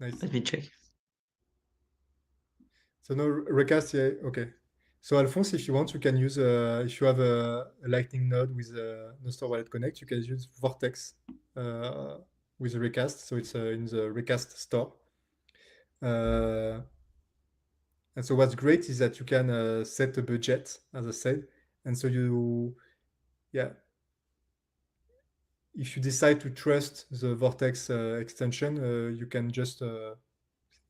nice. Let me check. So no recast. Yeah, okay. So Alphonse, if you want, you can use if you have a Lightning node with Nostr Wallet Connect, you can use Vortex uh, with recast. So it's in the recast store. Uh, And so what's great is that you can set a budget, as I said. And so yeah, if you decide to trust the Vortex extension, you can just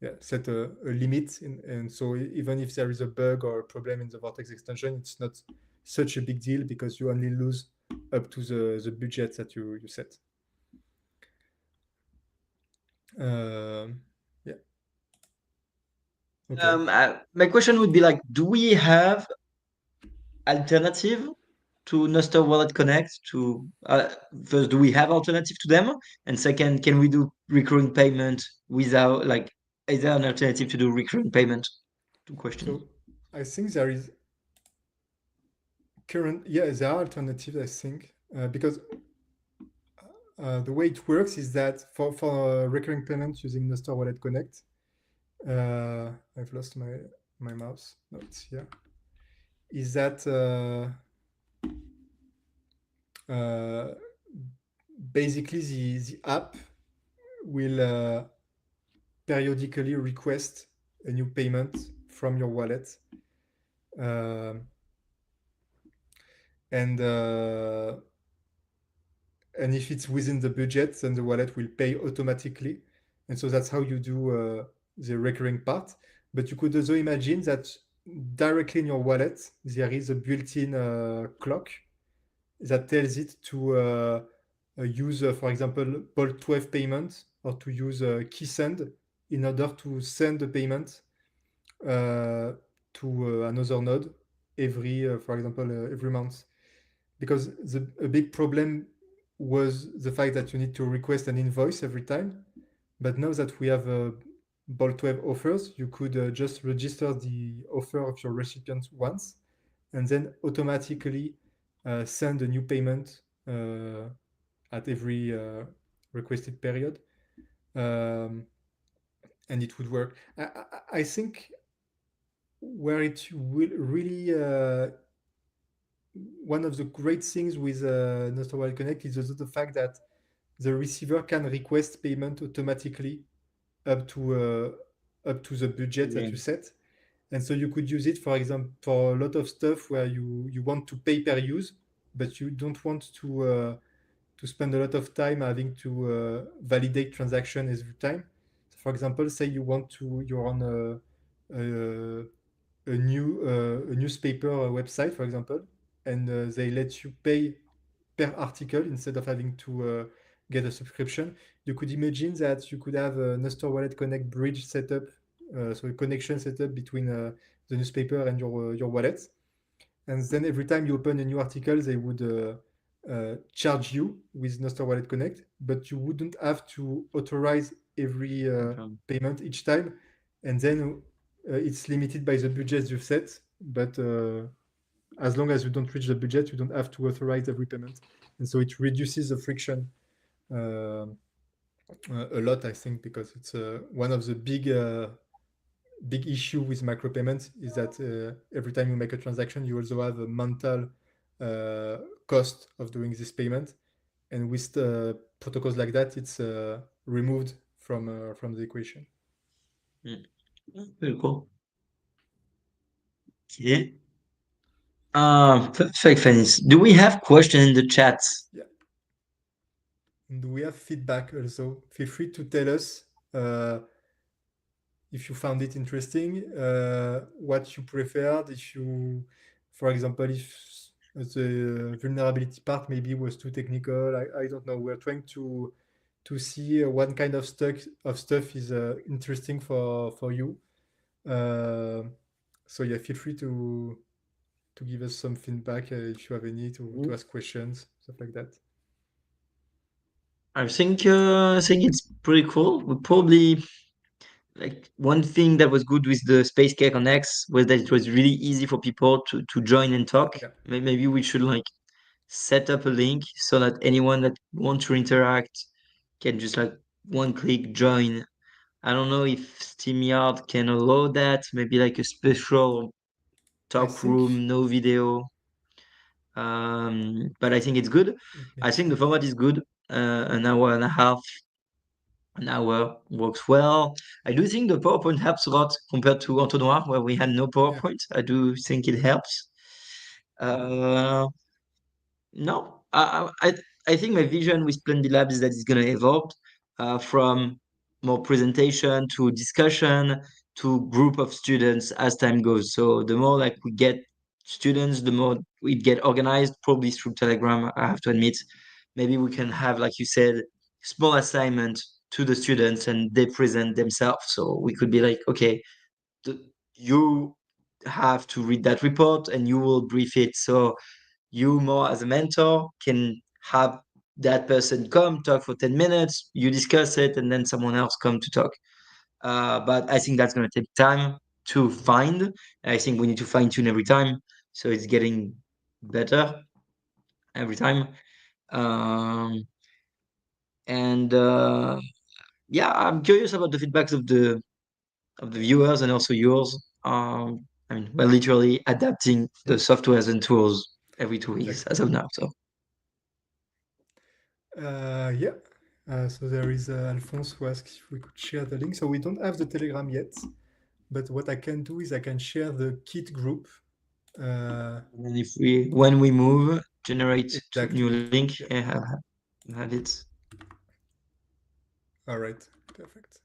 yeah, set a limit. And so even if there is a bug or a problem in the Vortex extension, it's not such a big deal because you only lose up to the budget that you set. Um, yeah, okay. My question would be like, do we have alternative to Nostr Wallet Connect? To first, do we have alternative to them? And second, can we do recurring payment without like? Is there an alternative to do recurring payment? Two questions. So I think there is yeah, there are alternatives, I think, because the way it works is that for recurring payment using Nostr Wallet Connect, I've lost my mouse. No, it's here. Is that uh, basically the app will periodically request a new payment from your wallet, um, and uh, and if it's within the budget, then the wallet will pay automatically. And so that's how you do the recurring part. But you could also imagine that directly in your wallet, there is a built-in clock that tells it to use, for example, Bolt 12 payment or to use key send in order to send the payment uh, to another node for example, every month, because a big problem was the fact that you need to request an invoice every time. But now that we have Bolt Web offers, you could just register the offer of your recipient once and then automatically send a new payment at every requested period. Um, and it would work. I think where it will really one of the great things with Nostr Wallet Connect is also the fact that the receiver can request payment automatically up to the budget that Yeah. you set. And so you could use it, for example, for a lot of stuff where you want to pay per use, but you don't want to spend a lot of time having to validate transaction every time. So for example, say you're on a newspaper website, for example, and they let you pay per article instead of having to get a subscription. You could imagine that you could have a Nostr Wallet Connect bridge setup, so a connection setup between the newspaper and your wallet. And then every time you open a new article, they would charge you with Nostr Wallet Connect, but you wouldn't have to authorize every Okay. payment each time. And then it's limited by the budget you've set, but as long as you don't reach the budget, you don't have to authorize every payment. And so it reduces the friction uh, a lot, I think, because it's one of the big issue with micropayments is that every time you make a transaction, you also have a mental cost of doing this payment. And with protocols like that, it's removed from the equation. Mm. Very cool. Okay. Perfect, Fennis. Do we have question in the chat? Yeah. And we have feedback also. Feel free to tell us if you found it interesting, what you preferred, if you, for example, if the vulnerability part maybe was too technical. I don't know. We're trying to see what kind of stuff is interesting for you. Uh, so yeah, feel free to give us some feedback if you have any to ask questions, stuff like that. I think it's pretty cool. We probably like one thing that was good with the Space Cake on X was that it was really easy for people to join and talk. Yeah, Maybe we should like set up a link so that anyone that wants to interact can just like one click join. I don't know if SteamYard can allow that. Maybe like a special I talk think. room, no video. But I think it's good. Let me I think the see. format is good. An hour and a half, an hour works well. I do think the PowerPoint helps a lot compared to Entonnoir, where we had no Yeah, PowerPoint. I do think it helps. Uh, No, I think my vision with Splendid Lab is that it's going to evolve from more presentation to discussion to group of students as time goes. So the more like we get students, the more we get organized, probably through Telegram, I have to admit. Maybe we can have, like you said, small assignment to the students and they present themselves. So we could be like, okay, you have to read that report and you will brief it. So you more as a mentor can have that person come talk for 10 minutes, you discuss it, and then someone else come to talk. But I think that's going to take time to find. I think we need to fine tune every time. So it's getting better every time. Um, and yeah, I'm curious about the feedbacks of the viewers and also yours. I mean, we're literally adapting the softwares and tools every 2 weeks exactly. as of now. So Yeah. So there is Alphonse who asks if we could share the link. So we don't have the Telegram yet, but what I can do is I can share the Kit group. Uh, and if we, when we move, generate to new exactly. link, Yeah. yeah, have it. All right. Perfect.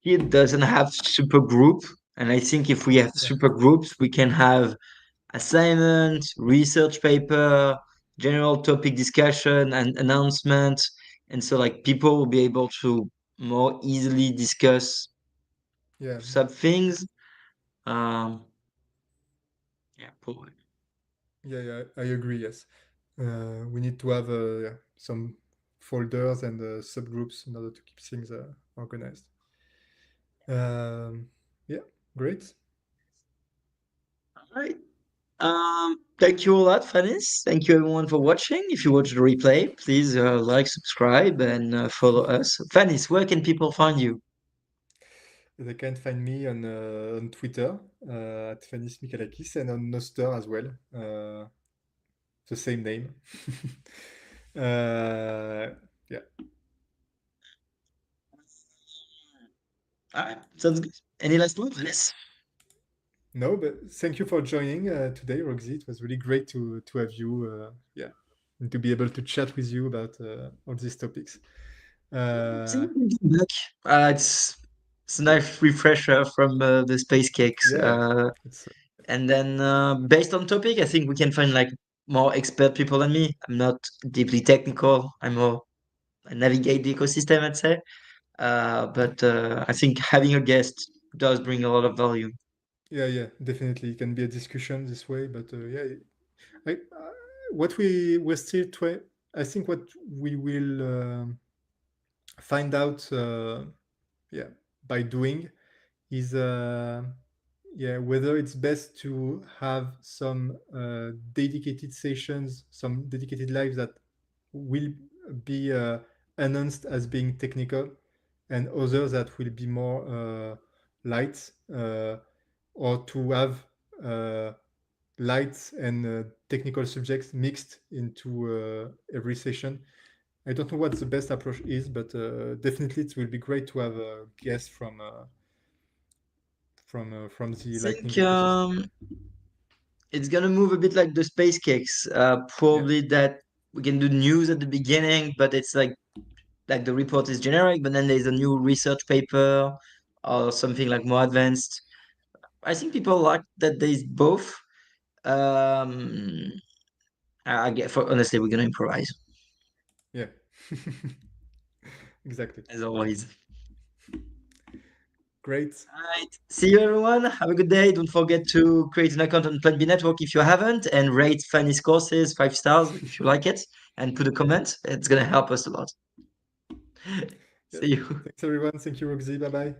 It doesn't have super group, and I think if we have Yeah. super groups, we can have assignment, research paper, general topic discussion, and announcement, and so like people will be able to more easily discuss Yeah. sub things. Um, yeah, probably. Yeah. Yeah. I agree. Yes. We need to have yeah, some folders and subgroups in order to keep things organized. Yeah. Great. All right. Thank you a lot, Fanis. Thank you everyone for watching. If you watch the replay, please like, subscribe, and follow us. Fanis, where can people find you? They can find me on Twitter at Fanis Mikalakis and on Nostr as well. The same name. uh, yeah. All right, sounds good. Any last words? Yes. No, but thank you for joining today, Roxy. It was really great to have you, yeah, and to be able to chat with you about all these topics. See Uh, you when you come back. It's a nice refresher from the space cakes. yeah, it's And then based on topic, I think we can find like more expert people than me. I'm not deeply technical. I navigate the ecosystem, I'd say. But I think having a guest does bring a lot of value. yeah, definitely. It can be a discussion this way, but yeah, what we're still trying. I think what we will find out, yeah, by doing is yeah, whether it's best to have some dedicated sessions, some dedicated lives that will be announced as being technical, and others that will be more light, or to have uh, light and technical subjects mixed into every session. I don't know what the best approach is, but definitely it will be great to have a guest from I the Lightning think ecosystem. it's gonna move a bit like the space cakes. Yeah, Probably that we can do news at the beginning, but it's like the report is generic, but then there's a new research paper or something like more advanced. I think people like that there's both. Um, I get for honestly, we're gonna improvise yeah, exactly. as always. Great. All right. See you, everyone. Have a good day. Don't forget to create an account on Plan B Network if you haven't, and rate Fanny's courses 5 stars if you like it, and put a comment. It's gonna help us a lot. Yeah. See you. Thanks everyone. Thank you, Roxy. Bye bye.